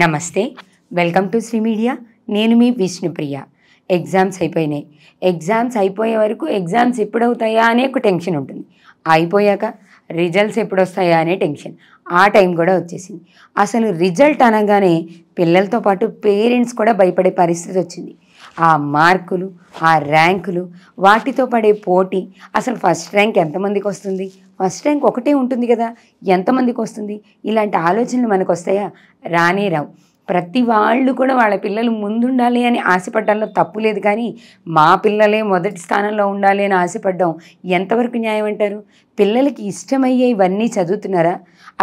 నమస్తే, welcome to Shri media. నేను మీ విష్ణుప్రియ. ఎగ్జామ్స్ అయిపోయినాయి. ఎగ్జామ్స్ అయిపోయే వరకు ఎగ్జామ్స్ ఎప్పుడవుతాయా అనే ఒక టెన్షన్ ఉంటుంది. అయిపోయాక రిజల్ట్స్ ఎప్పుడొస్తాయా అనే టెన్షన్. ఆ టైం కూడా వచ్చేసింది. అసలు రిజల్ట్ అనగానే పిల్లలతో పాటు పేరెంట్స్ కూడా భయపడే పరిస్థితి వచ్చింది. ఆ మార్కులు, ఆ ర్యాంకులు, వాటితో పడే పోటీ. అసలు ఫస్ట్ ర్యాంక్ ఎంతమందికి వస్తుంది? ఫస్ట్ ర్యాంక్ ఒకటే ఉంటుంది కదా, ఎంతమందికి వస్తుంది? ఇలాంటి ఆలోచనలు మనకు వస్తాయా? రానే రావు. ప్రతి వాళ్ళు కూడా వాళ్ళ పిల్లలు ముందుండాలి అని ఆశపడడంలో తప్పు లేదు, కానీ మా పిల్లలే మొదటి స్థానంలో ఉండాలి అని ఆశపడడం ఎంతవరకు న్యాయం అంటారు? పిల్లలకి ఇష్టమయ్యే ఇవన్నీ చదువుతున్నారా?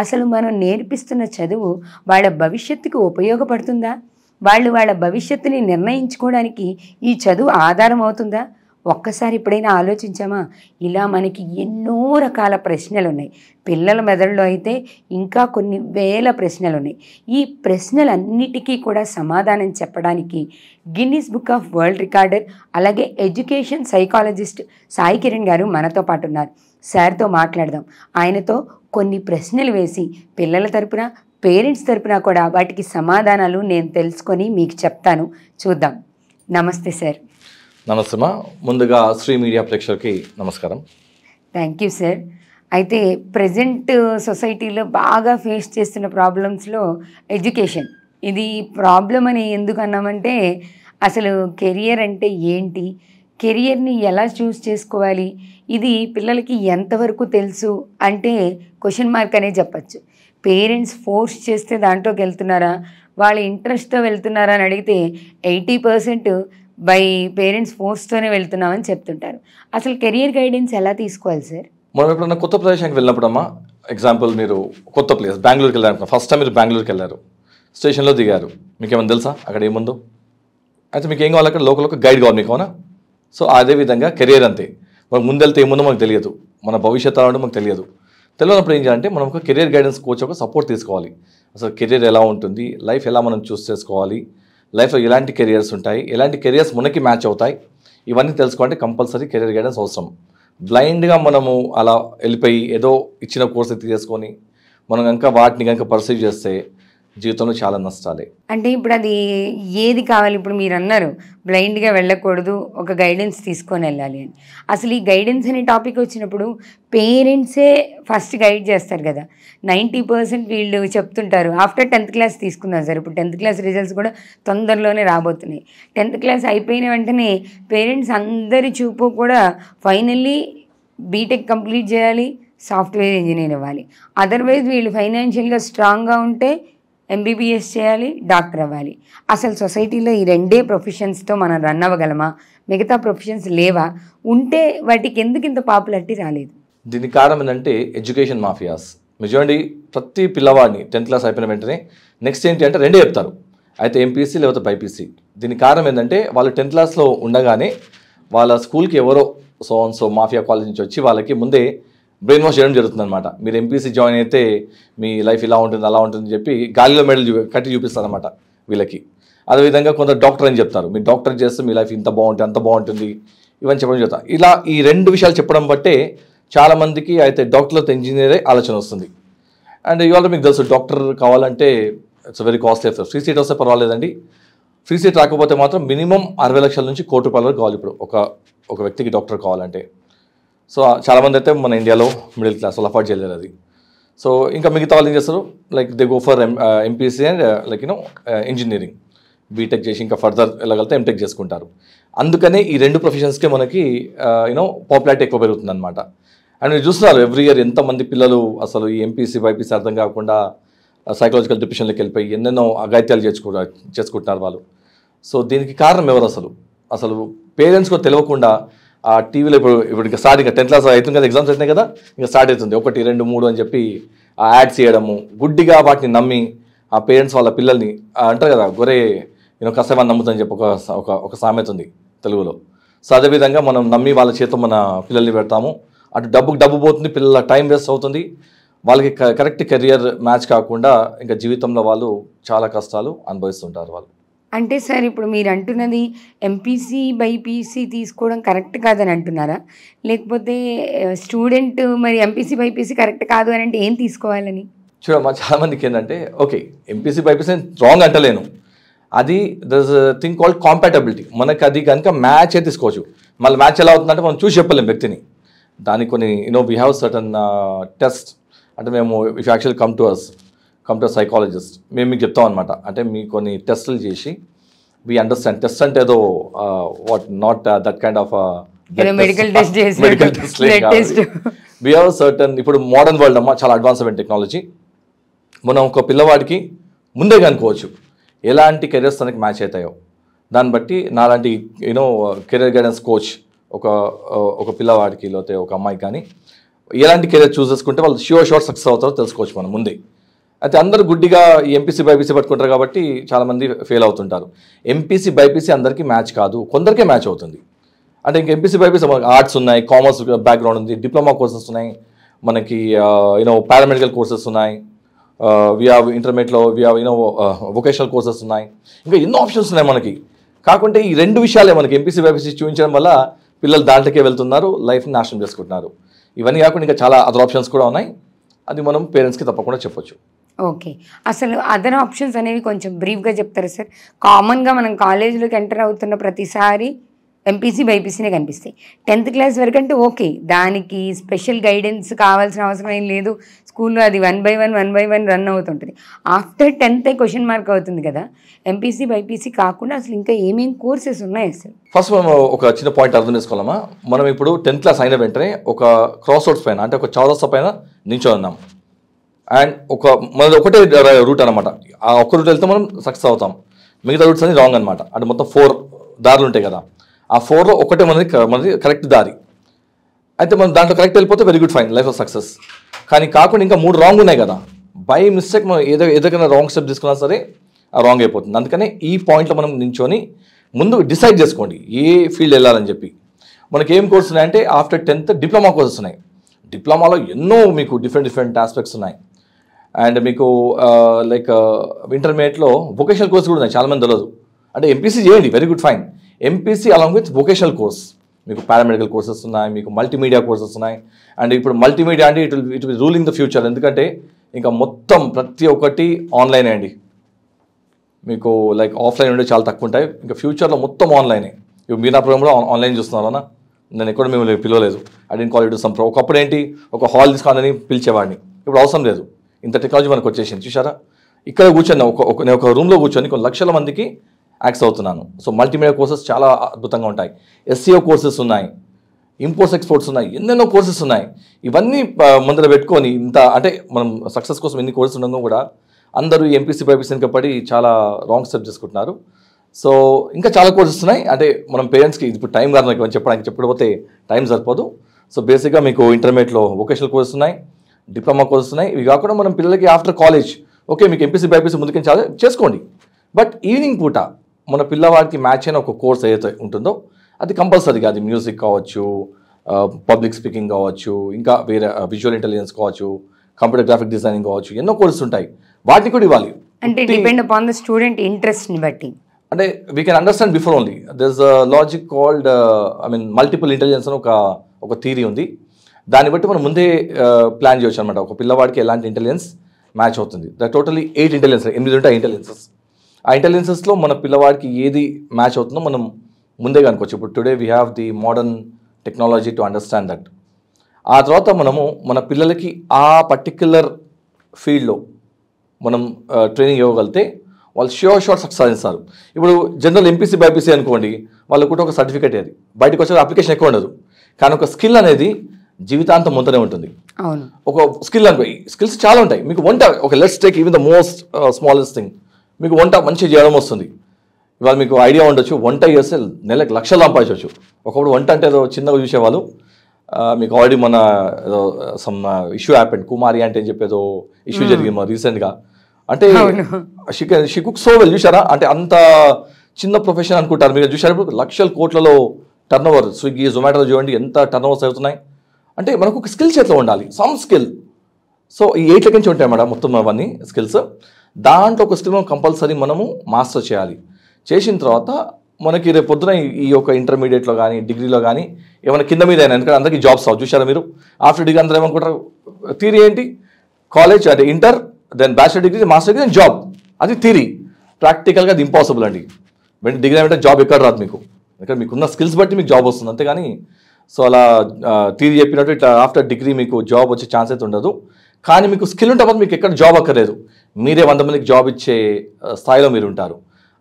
అసలు మనం నేర్పిస్తున్న చదువు వాళ్ళ భవిష్యత్తుకు ఉపయోగపడుతుందా? వాళ్ళ భవిష్యత్తుని నిర్ణయించుకోవడానికి ఈ చదువు ఆధారం అవుతుందా? ఒక్కసారి ఎప్పుడైనా ఆలోచించామా? ఇలా మనకి ఎన్నో రకాల ప్రశ్నలు ఉన్నాయి. పిల్లల మెదడులో అయితే ఇంకా కొన్ని వేల ప్రశ్నలు ఉన్నాయి. ఈ ప్రశ్నలన్నిటికీ కూడా సమాధానం చెప్పడానికి Guinness book of world recorder, అలాగే ఎడ్యుకేషన్ సైకాలజిస్ట్ సాయి కిరణ్ గారు మనతో పాటు ఉన్నారు. సార్తో మాట్లాడదాం. ఆయనతో కొన్ని ప్రశ్నలు వేసి పిల్లల తరపున, పేరెంట్స్ తరపున కూడా వాటికి సమాధానాలు నేను తెలుసుకొని మీకు చెప్తాను. చూద్దాం. నమస్తే సార్. నమస్తే మా. ముందుగా శ్రీ మీడియా ప్రేక్షకులకి నమస్కారం. Thank you sir. అయితే ప్రజెంట్ సొసైటీలో బాగా ఫేస్ చేస్తున్న ప్రాబ్లమ్స్లో ఎడ్యుకేషన్ ఇది ప్రాబ్లం అని ఎందుకు అన్నామంటే, అసలు కెరియర్ అంటే ఏంటి, కెరియర్ని ఎలా చూస్ చేసుకోవాలి, ఇది పిల్లలకి ఎంతవరకు తెలుసు అంటే క్వశ్చన్ మార్క్ అనే చెప్పచ్చు. పేరెంట్స్ ఫోర్స్ చేస్తే దాంట్లోకి వెళ్తున్నారా, వాళ్ళ ఇంట్రెస్ట్తో వెళ్తున్నారా అని అడిగితే 80% బై పేరెంట్స్ ఫోర్స్తోనే వెళ్తున్నామని చెప్తుంటారు. అసలు కెరియర్ గైడెన్స్ ఎలా తీసుకోవాలి సార్? మనం ఎప్పుడన్నా కొత్త ప్రదేశానికి వెళ్ళినప్పుడమ్మా, ఎగ్జాంపుల్ మీరు కొత్త ప్లేస్ బెంగళూరుకి వెళ్ళారు. ఫస్ట్ టైం మీరు బెంగళూరుకి వెళ్ళారు, స్టేషన్లో దిగారు. మీకు ఏమైనా తెలుసా అక్కడ ఏముందో? అయితే మీకు ఏం కావాలి? అక్కడ లోకల్ ఒక గైడ్ కావాలి మీకు, అవునా? సో అదేవిధంగా కెరియర్ అంతే. మనకు ముందెళ్తే ఏముందో మనకు తెలియదు, మన భవిష్యత్తు అంటే మనకు తెలియదు. తెలియనప్పుడు ఏం చేయాలంటే మనం ఒక కెరియర్ గైడెన్స్ కోచ్ ఒక సపోర్ట్ తీసుకోవాలి. అసలు కెరియర్ ఎలా ఉంటుంది, లైఫ్ ఎలా మనం చూస్ చేసుకోవాలి, లైఫ్లో ఎలాంటి కెరియర్స్ ఉంటాయి, ఎలాంటి కెరియర్స్ మనకి మ్యాచ్ అవుతాయి, ఇవన్నీ తెలుసుకోవాలంటే కంపల్సరీ కెరియర్ గైడెన్స్ అవసరం. బ్లైండ్గా మనము అలా వెళ్ళిపోయి ఏదో ఇచ్చిన కోర్స్ తీసుకొని మనం కనుక వాటిని కనుక పర్సీవ్ చేస్తే జీవితంలో చాలా నష్టాలే. అంటే ఇప్పుడు అది ఏది కావాలి? ఇప్పుడు మీరు అన్నారు బ్లైండ్గా వెళ్ళకూడదు, ఒక గైడెన్స్ తీసుకొని వెళ్ళాలి అని. అసలు ఈ గైడెన్స్ అనే టాపిక్ వచ్చినప్పుడు పేరెంట్సే ఫస్ట్ గైడ్ చేస్తారు కదా. 90% వీళ్ళు చెప్తుంటారు. ఆఫ్టర్ 10th క్లాస్ తీసుకున్నారు సార్. ఇప్పుడు 10th క్లాస్ రిజల్ట్స్ కూడా తొందరలోనే రాబోతున్నాయి. 10th క్లాస్ అయిపోయిన వెంటనే పేరెంట్స్ అందరి చూపు కూడా ఫైనల్లీ బీటెక్ కంప్లీట్ చేయాలి, సాఫ్ట్వేర్ ఇంజనీర్ అవ్వాలి. అదర్వైజ్ వీళ్ళు ఫైనాన్షియల్గా స్ట్రాంగ్గా ఉంటే MBBS చేయాలి, డాక్టర్ అవ్వాలి. అసలు సొసైటీలో ఈ రెండే ప్రొఫెషన్స్తో మనం రన్ అవ్వగలమా? మిగతా ప్రొఫెషన్స్ లేవా? ఉంటే వాటికి ఎందుకు ఇంత పాపులారిటీ రాలేదు? దీనికి కారణం ఏంటంటే ఎడ్యుకేషన్ మాఫియాస్. మీరు చూడండి, ప్రతి పిల్లవాడిని 10th క్లాస్ అయిపోయిన వెంటనే నెక్స్ట్ ఏంటి అంటే రెండే చెప్తారు, అయితే ఎంపీసీ లేకపోతే బైపీసీ. దీనికి కారణం ఏంటంటే వాళ్ళు 10th క్లాస్లో ఉండగానే వాళ్ళ స్కూల్కి ఎవరో సో మాఫియా కాలేజ్ నుంచి వచ్చి వాళ్ళకి ముందే బ్రెయిన్ వాష్ చేయడం జరుగుతుంది అనమాట. మీరు ఎంపీసీ జాయిన్ అయితే మీ లైఫ్ ఇలా ఉంటుంది అలా ఉంటుంది అని చెప్పి గాలిలో మెడల్ కట్టి చూపిస్తారు అనమాట వీళ్ళకి. అదేవిధంగా కొంత డాక్టర్ అని చెప్తారు, మీరు డాక్టర్ చేస్తే మీ లైఫ్ ఇంత బాగుంటుంది అంత బాగుంటుంది ఇవన్నీ చెప్పడం జరుగుతుంది. ఇలా ఈ రెండు విషయాలు చెప్పడం బట్టే చాలామందికి అయితే డాక్టర్లతో ఇంజనీరే ఆలోచన వస్తుంది. అండ్ ఇవాళ మీకు తెలుసు, డాక్టర్ కావాలంటే ఇట్స్ వెరీ కాస్ట్లీ. వస్తుంది ఫ్రీ సీట్ వస్తే పర్వాలేదండి, ఫ్రీ సీట్ రాకపోతే మాత్రం మినిమం 60 లక్షల నుంచి ₹1 కోటి వరకు కావాలి ఇప్పుడు ఒక వ్యక్తికి డాక్టర్ కావాలంటే. సో చాలామంది అయితే మన ఇండియాలో మిడిల్ క్లాస్ వాళ్ళు అఫోర్డ్ చేయలేరు అది. సో ఇంకా మిగతా వాళ్ళు ఏం చేస్తారు, like they go for MPC and like engineering, BTech చేసి ఇంకా ఫర్దర్ వెళ్ళగలిగితే ఎంటెక్ చేసుకుంటారు. అందుకనే ఈ రెండు ప్రొఫెషన్స్కే మనకి పాపులారిటీ ఎక్కువ పెరుగుతుంది అనమాట. అండ్ మీరు చూస్తున్నారు ఎవ్రీ ఇయర్ ఎంతమంది పిల్లలు అసలు ఈ ఎంపీసీ బైపీసీ అర్థం కాకుండా సైకలాజికల్ డిప్రెషన్లోకి వెళ్ళిపోయి ఎన్నెన్నో అఘాయిత్యాలు చేసుకుంటున్నారు వాళ్ళు. సో దీనికి కారణం ఎవరు? అసలు పేరెంట్స్ కూడా తెలియకుండా ఆ టీవీలో ఇప్పుడు ఇంకా స్టార్ట్, ఇంకా 10th క్లాస్ అవుతుంది కదా, ఎగ్జామ్స్ అవుతున్నాయి కదా, ఇంకా స్టార్ట్ అవుతుంది 1, 2, 3 అని చెప్పి ఆ యాడ్స్ చేయడము, గుడ్డిగా వాటిని నమ్మి ఆ పేరెంట్స్ వాళ్ళ పిల్లల్ని అంటారు కదా, గొర్రె కసవాన్ని నమ్ముతుందని చెప్పి ఒక సామెత ఉంది తెలుగులో. సో అదేవిధంగా మనం నమ్మి వాళ్ళ చేత మన పిల్లల్ని పెడతాము. అటు డబ్బు పోతుంది, పిల్లల టైం వేస్ట్ అవుతుంది, వాళ్ళకి కరెక్ట్ కెరియర్ మ్యాచ్ కాకుండా ఇంకా జీవితంలో వాళ్ళు చాలా కష్టాలు అనుభవిస్తుంటారు వాళ్ళు. అంటే సార్ ఇప్పుడు మీరు అంటున్నది ఎంపీసీ బైపీసీ తీసుకోవడం కరెక్ట్ కాదని అంటున్నారా? లేకపోతే స్టూడెంట్ మరి ఎంపీసీ బైపీసీ కరెక్ట్ కాదు అని అంటే ఏం తీసుకోవాలని? చూడమ్మా చాలామందికి ఏంటంటే ఓకే ఎంపీసీ బైపీసీ రాంగ్ అంటలేను, అది there is thing called compatibility. మనకి అది కనుక మ్యాచ్ అయితే తీసుకోవచ్చు. మళ్ళీ మ్యాచ్ ఎలా అవుతుందంటే మనం చూసి చెప్పలేం వ్యక్తిని. దానికి కొన్ని వీ హ్యావ్ సర్టన్ టెస్ట్. అంటే మేము if actual come to psychologist, మేము మీకు చెప్తాం అనమాట. అంటే మీ కొన్ని టెస్టులు చేసి వీ అండర్స్టాండ్. టెస్ట్ అంటే ఏదో what not that kind of medical test we have certain. ఇప్పుడు మోడర్న్ వరల్డ్ అమ్మా చాలా అడ్వాన్స్ అయిన టెక్నాలజీ. మనం ఒక పిల్లవాడికి ముందే కనుకోవచ్చు ఎలాంటి కెరియర్స్ తనకి మ్యాచ్ అవుతాయో. దాన్ని బట్టి నాలాంటి కెరియర్ గైడెన్స్ కోచ్ ఒక పిల్లవాడికి లేకపోతే ఒక అమ్మాయికి కానీ ఎలాంటి కెరియర్ చూస్ చేసుకుంటే వాళ్ళు షూర్ సక్సెస్ అవుతారో తెలుసుకోవచ్చు మనం ముందే. అయితే అందరూ గుడ్డిగా ఎంపీసీ బైపీసీ పట్టుకుంటారు కాబట్టి చాలామంది ఫెయిల్ అవుతుంటారు. ఎంపీసీ బైపీసీ అందరికీ మ్యాచ్ కాదు, కొందరికే మ్యాచ్ అవుతుంది. అంటే ఇంక ఎంపీసీ బైపీసీ ఆర్ట్స్ ఉన్నాయి, కామర్స్ బ్యాక్గ్రౌండ్ ఉంది, డిప్లొమా కోర్సెస్ ఉన్నాయి, మనకి పారామెడికల్ కోర్సెస్ ఉన్నాయి, వి హ్యావ్ ఇంటర్మీడియట్లో వి హ్యావ్ వొకేషనల్ కోర్సెస్ ఉన్నాయి, ఇంకా ఎన్నో ఆప్షన్స్ ఉన్నాయి మనకి. కాకుంటే ఈ రెండు విషయాలే మనకి ఎంపీసీ బైపీసీ చూపించడం వల్ల పిల్లలు దాంట్లోకే వెళ్తున్నారు, లైఫ్ని నాశనం చేసుకుంటున్నారు. ఇవన్నీ కాకుండా ఇంకా చాలా అదర్ ఆప్షన్స్ కూడా ఉన్నాయి. అది మనం పేరెంట్స్కి తప్పకుండా చెప్పొచ్చు. ఓకే, అసలు అదర్ ఆప్షన్స్ అనేవి కొంచెం బ్రీఫ్గా చెప్తారా సార్? కామన్గా మనం కాలేజీలోకి ఎంటర్ అవుతున్న ప్రతిసారి ఎంపీసీ బైపీసీనే కనిపిస్తాయి. 10th క్లాస్ వరకు అంటే ఓకే, దానికి స్పెషల్ గైడెన్స్ కావాల్సిన అవసరం ఏం లేదు. స్కూల్లో అది 1 by 1 రన్ అవుతుంటుంది. ఆఫ్టర్ 10th క్వశ్చన్ మార్క్ అవుతుంది కదా. ఎంపీసీ బైపీసీ కాకుండా అసలు ఇంకా ఏమేమి కోర్సెస్ ఉన్నాయి అసలు? ఫస్ట్ మనం ఒక చిన్న పాయింట్ అర్థం చేసుకోవాలమ్మా. మనం ఇప్పుడు 10th క్లాస్ అయిన వెంటనే ఒక క్రాస్ రోడ్స్ పైన, అంటే ఒక చౌరస్తా పైన నించో ఉన్నాం. అండ్ మనది ఒకటే రూట్ అనమాట. ఆ ఒక్క రూట్ వెళ్తే మనం సక్సెస్ అవుతాం, మిగతా రూట్స్ అన్ని రాంగ్ అనమాట. అంటే మొత్తం 4 దారులు ఉంటాయి కదా, ఆ 4లో ఒకటే మనది కరెక్ట్ దారి. అయితే మనం దాంట్లో కరెక్ట్ వెళ్ళిపోతే very good, fine, life of success. కానీ కాకుండా ఇంకా 3 రాంగ్ ఉన్నాయి కదా, బై మిస్టేక్ మనం ఏదైనా రాంగ్ స్టెప్ తీసుకున్నా సరే ఆ రాంగ్ అయిపోతుంది. అందుకనే ఈ పాయింట్లో మనం నించొని ముందు డిసైడ్ చేసుకోండి ఏ ఫీల్డ్ వెళ్ళాలని చెప్పి. మనకి ఏం కోర్స్ ఉన్నాయంటే ఆఫ్టర్ 10th డిప్లొమా కోర్సెస్ ఉన్నాయి. డిప్లొమాలో ఎన్నో మీకు డిఫరెంట్ ఆస్పెక్ట్స్ ఉన్నాయి. అండ్ మీకు లైక్ ఇంటర్మీడియట్లో వొకేషనల్ కోర్స్ కూడా ఉన్నాయి, చాలామంది తెలియదు. అంటే ఎంపీసీ చేయండి, very good, fine. MPC along with vocational course, మీకు పారామెడికల్ కోర్సెస్ ఉన్నాయి, మీకు మల్టీమీడియా కోర్సెస్ ఉన్నాయి. అండ్ ఇప్పుడు మల్టీమీడియా అంటే it will ruling the future. ఎందుకంటే ఇంకా మొత్తం ప్రతి ఒక్కటి ఆన్లైన్ అండి. మీకు లైక్ ఆఫ్లైన్ ఉండే చాలా తక్కువ ఉంటాయి. ఇంకా ఫ్యూచర్లో మొత్తం ఆన్లైనే. ఇప్పుడు మీరు నా ప్రోగ్రామ్ కూడా ఆన్లైన్ చూస్తున్నారా? నేను ఎక్కడ మిమ్మల్ని పిలవలేదు. I didn't call it some pro. ఒకప్పుడు ఏంటి, ఒక హాల్ తీసుకోవాలని పిలిచేవాడిని, ఇప్పుడు అవసరం లేదు. ఇంత టెక్నాలజీ మనకు వచ్చేసింది చూసారా. ఇక్కడ కూర్చొని నేను ఒక రూమ్లో కూర్చొని కొన్ని లక్షల మందికి యాక్సెస్ అవుతున్నాను. సో మల్టీమీడియా కోర్సెస్ చాలా అద్భుతంగా ఉంటాయి. ఎస్సీఓ కోర్సెస్ ఉన్నాయి, ఇంపోర్ట్స్ ఎక్స్పోర్ట్స్ ఉన్నాయి, ఎన్నెన్నో కోర్సెస్ ఉన్నాయి. ఇవన్నీ ముందర పెట్టుకొని ఇంత అంటే మనం సక్సెస్ కోసం ఎన్ని కోర్సెస్ ఉండగా కూడా అందరూ ఎంపీసీ బైపీసీ పడి చాలా రాంగ్ స్టెప్ చేసుకుంటున్నారు. సో ఇంకా చాలా కోర్సెస్ ఉన్నాయి. అంటే మనం పేరెంట్స్కి ఇప్పుడు టైం కాదు నాకు చెప్పకపోతే టైం సరిపోదు. సో బేసిక్గా మీకు ఇంటర్మీడియట్లో వొకేషనల్ కోర్సెస్ ఉన్నాయి, డిప్లొమా కోర్సెస్ ఉన్నాయి. ఇవి కాకుండా మనం పిల్లలకి ఆఫ్టర్ కాలేజ్ ఓకే మీకు ఎంపీసీ బైపీసీ ముందుకు చేసుకోండి. బట్ ఈవినింగ్ పూట మన పిల్లవాడికి మ్యాచ్ అయిన ఒక కోర్స్ ఏదైతే ఉంటుందో అది కంపల్సరీగా, అది మ్యూజిక్ కావచ్చు, పబ్లిక్ స్పీకింగ్ కావచ్చు, ఇంకా వేరే విజువల్ ఇంటెలిజెన్స్ కావచ్చు, కంప్యూటర్ గ్రాఫిక్ డిజైనింగ్ కావచ్చు, ఎన్నో కోర్సెస్ ఉంటాయి. వాటిని కూడా ఇవ్వాలి. అంటే డిపెండ్ అపాన్ ద స్టూడెంట్ ఇంట్రెస్ట్ని బట్టి. అంటే we can understand before only. There is a logic called multiple intelligence అని ఒక థియరీ ఉంది. దాన్ని బట్టి మనం ముందే ప్లాన్ చేయొచ్చు అనమాట. ఒక పిల్లవాడికి ఎలాంటి ఇంటెలిజెన్స్ మ్యాచ్ అవుతుంది. టోటలీ 8 ఇంటెలిజెన్స్, 8 ఉంటాయి ఇంటెలిజెన్సెస్. ఆ ఇంటెలిజెన్సెస్లో మన పిల్లవాడికి ఏది మ్యాచ్ అవుతుందో మనం ముందే కనుకోవచ్చు. ఇప్పుడు today we have the modern technology to understand that. ఆ తర్వాత మనము మన పిల్లలకి ఆ పర్టిక్యులర్ ఫీల్డ్లో మనం ట్రైనింగ్ ఇవ్వగలిగితే వాళ్ళు షూర్ సక్సెస్ సాధిస్తారు. ఇప్పుడు జనరల్ ఎంపీసీ బైపీసీ అనుకోండి, వాళ్ళకు కూడా ఒక సర్టిఫికేట్, అది బయటకు వచ్చే అప్లికేషన్ ఎక్కువ ఉండదు. కానీ ఒక స్కిల్ అనేది జీవితాంతం ముందునే ఉంటుంది. ఒక స్కిల్ అనుకో, స్కిల్స్ చాలా ఉంటాయి. మీకు వంట, ఒక let's take even the most smallest thing, మీకు వంట మంచిగా చేయడం వస్తుంది. ఇవాళ మీకు ఐడియా ఉండొచ్చు, వంట చేస్తే నెలకు లక్షలు సంపాదించవచ్చు. ఒకప్పుడు వంట అంటే ఏదో చిన్నగా చూసేవాళ్ళు. మీకు ఆల్రెడీ మన ఏదో సమ్ ఇష్యూ హ్యాపెండ్, కుమారి అంటే అని చెప్పేదో ఇష్యూ జరిగింది మా రీసెంట్గా. అంటే షీ కుక్ సో వెల్, చూసారా? అంటే అంత చిన్న ప్రొఫెషన్ అనుకుంటారు మీరు, చూసారు ఇప్పుడు లక్షల కోట్లలో టర్న్ ఓవర్. స్విగ్గీ, జొమాటోలో చూడండి ఎంత టర్న్ ఓవర్స్ అవుతున్నాయి. అంటే మనకు ఒక స్కిల్ చేతిలో ఉండాలి, సమ్ స్కిల్. సో ఈ 8 నుంచి ఉంటాయి మేడం మొత్తం అవన్నీ స్కిల్స్. దాంట్లో ఒక స్కిల్ కంపల్సరీ మనము మాస్టర్ చేయాలి. చేసిన తర్వాత మనకి రేపు పొద్దున ఈ యొక్క ఇంటర్మీడియట్లో కానీ డిగ్రీలో కానీ ఏమైనా కింద మీద అయినా, ఎందుకంటే అందరికీ జాబ్స్ చూసారా మీరు? ఆఫ్టర్ డిగ్రీ అందరూ ఏమనుకుంటారు, థియరీ ఏంటి, కాలేజ్ అంటే inter, then bachelor degree, master degree, then job. అది థియరీ. ప్రాక్టికల్గా అది ఇంపాసిబుల్ అండి. డిగ్రీ అంటే జాబ్ ఎక్కడ రాదు మీకు, ఇక్కడ మీకున్న స్కిల్స్ బట్టి మీకు జాబ్ వస్తుంది అంతేగాని సో అలా థియరీ చెప్పినట్టు ఇట్లా ఆఫ్టర్ డిగ్రీ మీకు జాబ్ వచ్చే ఛాన్స్ అయితే ఉండదు. కానీ మీకు స్కిల్ ఉంటే మీకు ఎక్కడ జాబ్ అక్కర్లేదు, మీరే 100 మందికి జాబ్ ఇచ్చే స్థాయిలో మీరు ఉంటారు.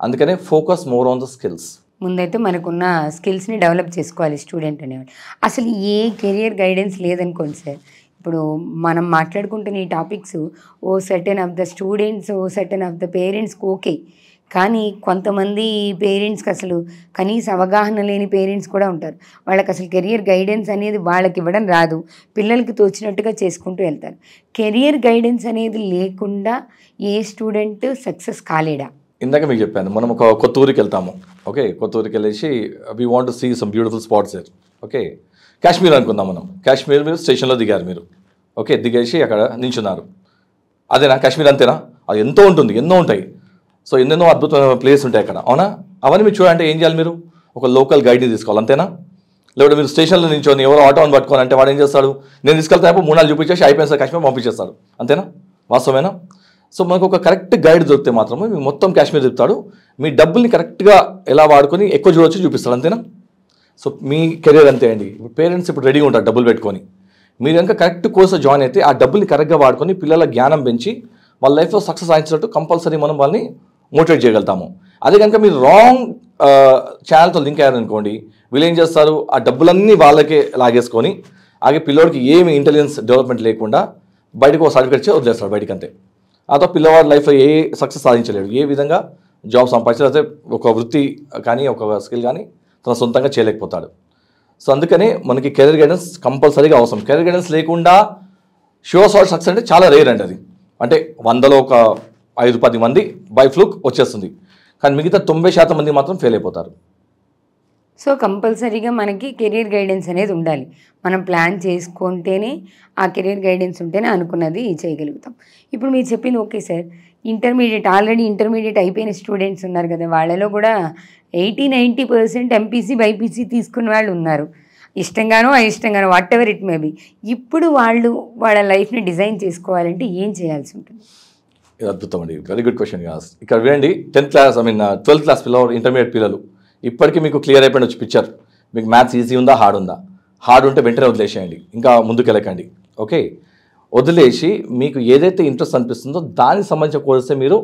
అందుకనే focus more on the skills. ముందైతే మనకున్న స్కిల్స్ని డెవలప్ చేసుకోవాలి స్టూడెంట్ అనేవాళ్ళు. అసలు ఏ కెరియర్ గైడెన్స్ లేదనుకోండి సార్, ఇప్పుడు మనం మాట్లాడుకుంటున్న ఈ topics a certain of the students, a certain of the పేరెంట్స్కి ఓకే, కానీ కొంతమంది పేరెంట్స్కి అసలు కనీస అవగాహన లేని పేరెంట్స్ కూడా ఉంటారు. వాళ్ళకి అసలు కెరియర్ గైడెన్స్ అనేది వాళ్ళకి ఇవ్వడం రాదు, పిల్లలకి తోచినట్టుగా చేసుకుంటూ వెళ్తారు. కెరియర్ గైడెన్స్ అనేది లేకుండా ఏ స్టూడెంట్ సక్సెస్ కాలేడా? ఇందాక మీకు చెప్పాను, మనం ఒక కొత్త ఊరికి వెళ్తాము. ఓకే, కొత్త ఊరికి వెళ్ళేసి we want to see some beautiful spots there. Okay, Kashmir అనుకుందాం మనం. కాశ్మీర్ మీరు స్టేషన్లో దిగారు మీరు. ఓకే, దిగేసి అక్కడ నించున్నారు. అదేనా కాశ్మీర్? అంతేనా? అది ఎంతో ఉంటుంది, ఎన్నో ఉంటాయి. సో ఎన్నెన్నో అద్భుతమైన ప్లేస్ ఉంటాయి అక్కడ, అవునా? అవన్నీ మీరు చూడాలంటే ఏం చేయాలి? మీరు ఒక లోకల్ గైడ్ని తీసుకోవాలి, అంతేనా? లేకపోతే మీరు స్టేషన్లో నించొని ఎవరో ఆటో అని పట్టుకోవాలంటే వాడు ఏం చేస్తాడు? నేను తీసుకెళ్తాను 3-4 చూపించేసి అయిపోయింది సార్ కాశ్మీర్ పంపించేస్తాడు, అంతేనా? వాస్తవమేనా? సో మనకు ఒక కరెక్ట్ గైడ్ దొరికితే మాత్రమే మీకు మొత్తం కాశ్మీర్ చెప్తాడు. మీ డబ్బుల్ని కరెక్ట్గా ఎలా వాడుకొని ఎక్కువ చూడొచ్చు చూపిస్తాడు, అంతేనా? సో మీ కెరీర్ అంతే అండి. పేరెంట్స్ ఇప్పుడు రెడీగా ఉంటారు డబ్బులు పెట్టుకొని. మీరు కనుక కరెక్ట్ కోర్సులో జాయిన్ అయితే ఆ డబ్బుల్ని కరెక్ట్గా వాడుకొని పిల్లల జ్ఞానం పెంచి వాళ్ళ లైఫ్లో సక్సెస్ సాధించినట్టు కంపల్సరీ మనం వాళ్ళని మోటివేట్ చేయగలుగుతాము. అదే కనుక మీరు రాంగ్ ఛానల్తో లింక్ అయ్యారనుకోండి, వీళ్ళు ఏం చేస్తారు? ఆ డబ్బులన్నీ వాళ్ళకే లాగేసుకొని అలాగే పిల్లోడికి ఏమి ఇంటెలిజెన్స్ డెవలప్మెంట్ లేకుండా బయటకు ఒక సర్టిఫికేట్ ఇచ్చి వదిలేస్తారు బయటకు, అంతే. అదో పిల్లవాడి లైఫ్లో ఏ సక్సెస్ సాధించలేడు, ఏ విధంగా జాబ్ సంపాదించలేకపోతే ఒక వృత్తి కానీ ఒక స్కిల్ కానీ తన సొంతంగా చేయలేకపోతాడు. సో అందుకనే మనకి కెరీర్ గైడెన్స్ కంపల్సరీగా అవసరం. కెరీర్ గైడెన్స్ లేకుండా షూర్ షార్ట్ సక్సెస్ అంటే చాలా రేర్ అండి అది. అంటే 100లో ఒక 5-10 మంది బై ఫ్లూక్ వచ్చేస్తుంది, కానీ మిగతా 90% మంది మాత్రం ఫెయిల్ అయిపోతారు. సో కంపల్సరీగా మనకి కెరీర్ గైడెన్స్ అనేది ఉండాలి. మనం ప్లాన్ చేసుకుంటేనే ఆ కెరీర్ గైడెన్స్ ఉంటేనే అనుకున్నది చేయగలుగుతాం. ఇప్పుడు మీరు చెప్పింది ఓకే సార్, ఆల్రెడీ ఇంటర్మీడియట్ అయిపోయిన స్టూడెంట్స్ ఉన్నారు కదా, వాళ్ళలో కూడా 80-90% ఎంపీసీ బైపీసీ తీసుకున్న వాళ్ళు ఉన్నారు. ఇష్టంగానో అయిష్టంగానో whatever it may be. ఇప్పుడు వాళ్ళ లైఫ్ని డిజైన్ చేసుకోవాలంటే ఏం చేయాల్సి ఉంటుంది? ఇది అద్భుతం అండి, వెరీ గుడ్ క్వశ్చన్. ఇక్కడ వినండి, 10th క్లాస్ 12th క్లాస్ పిల్లలు, ఇంటర్మీడియట్ పిల్లలు ఇప్పటికీ మీకు క్లియర్ అయిపోయిన వచ్చి పిక్చర్. మీకు మ్యాథ్స్ ఈజీ ఉందా, హార్డ్ ఉందా? హార్డ్ ఉంటే వెంటనే వదిలేసేయండి, ఇంకా ముందుకు వెళ్ళకండి. ఓకే, వదిలేసి మీకు ఏదైతే ఇంట్రెస్ట్ అనిపిస్తుందో దానికి సంబంధించిన కోర్సే మీరు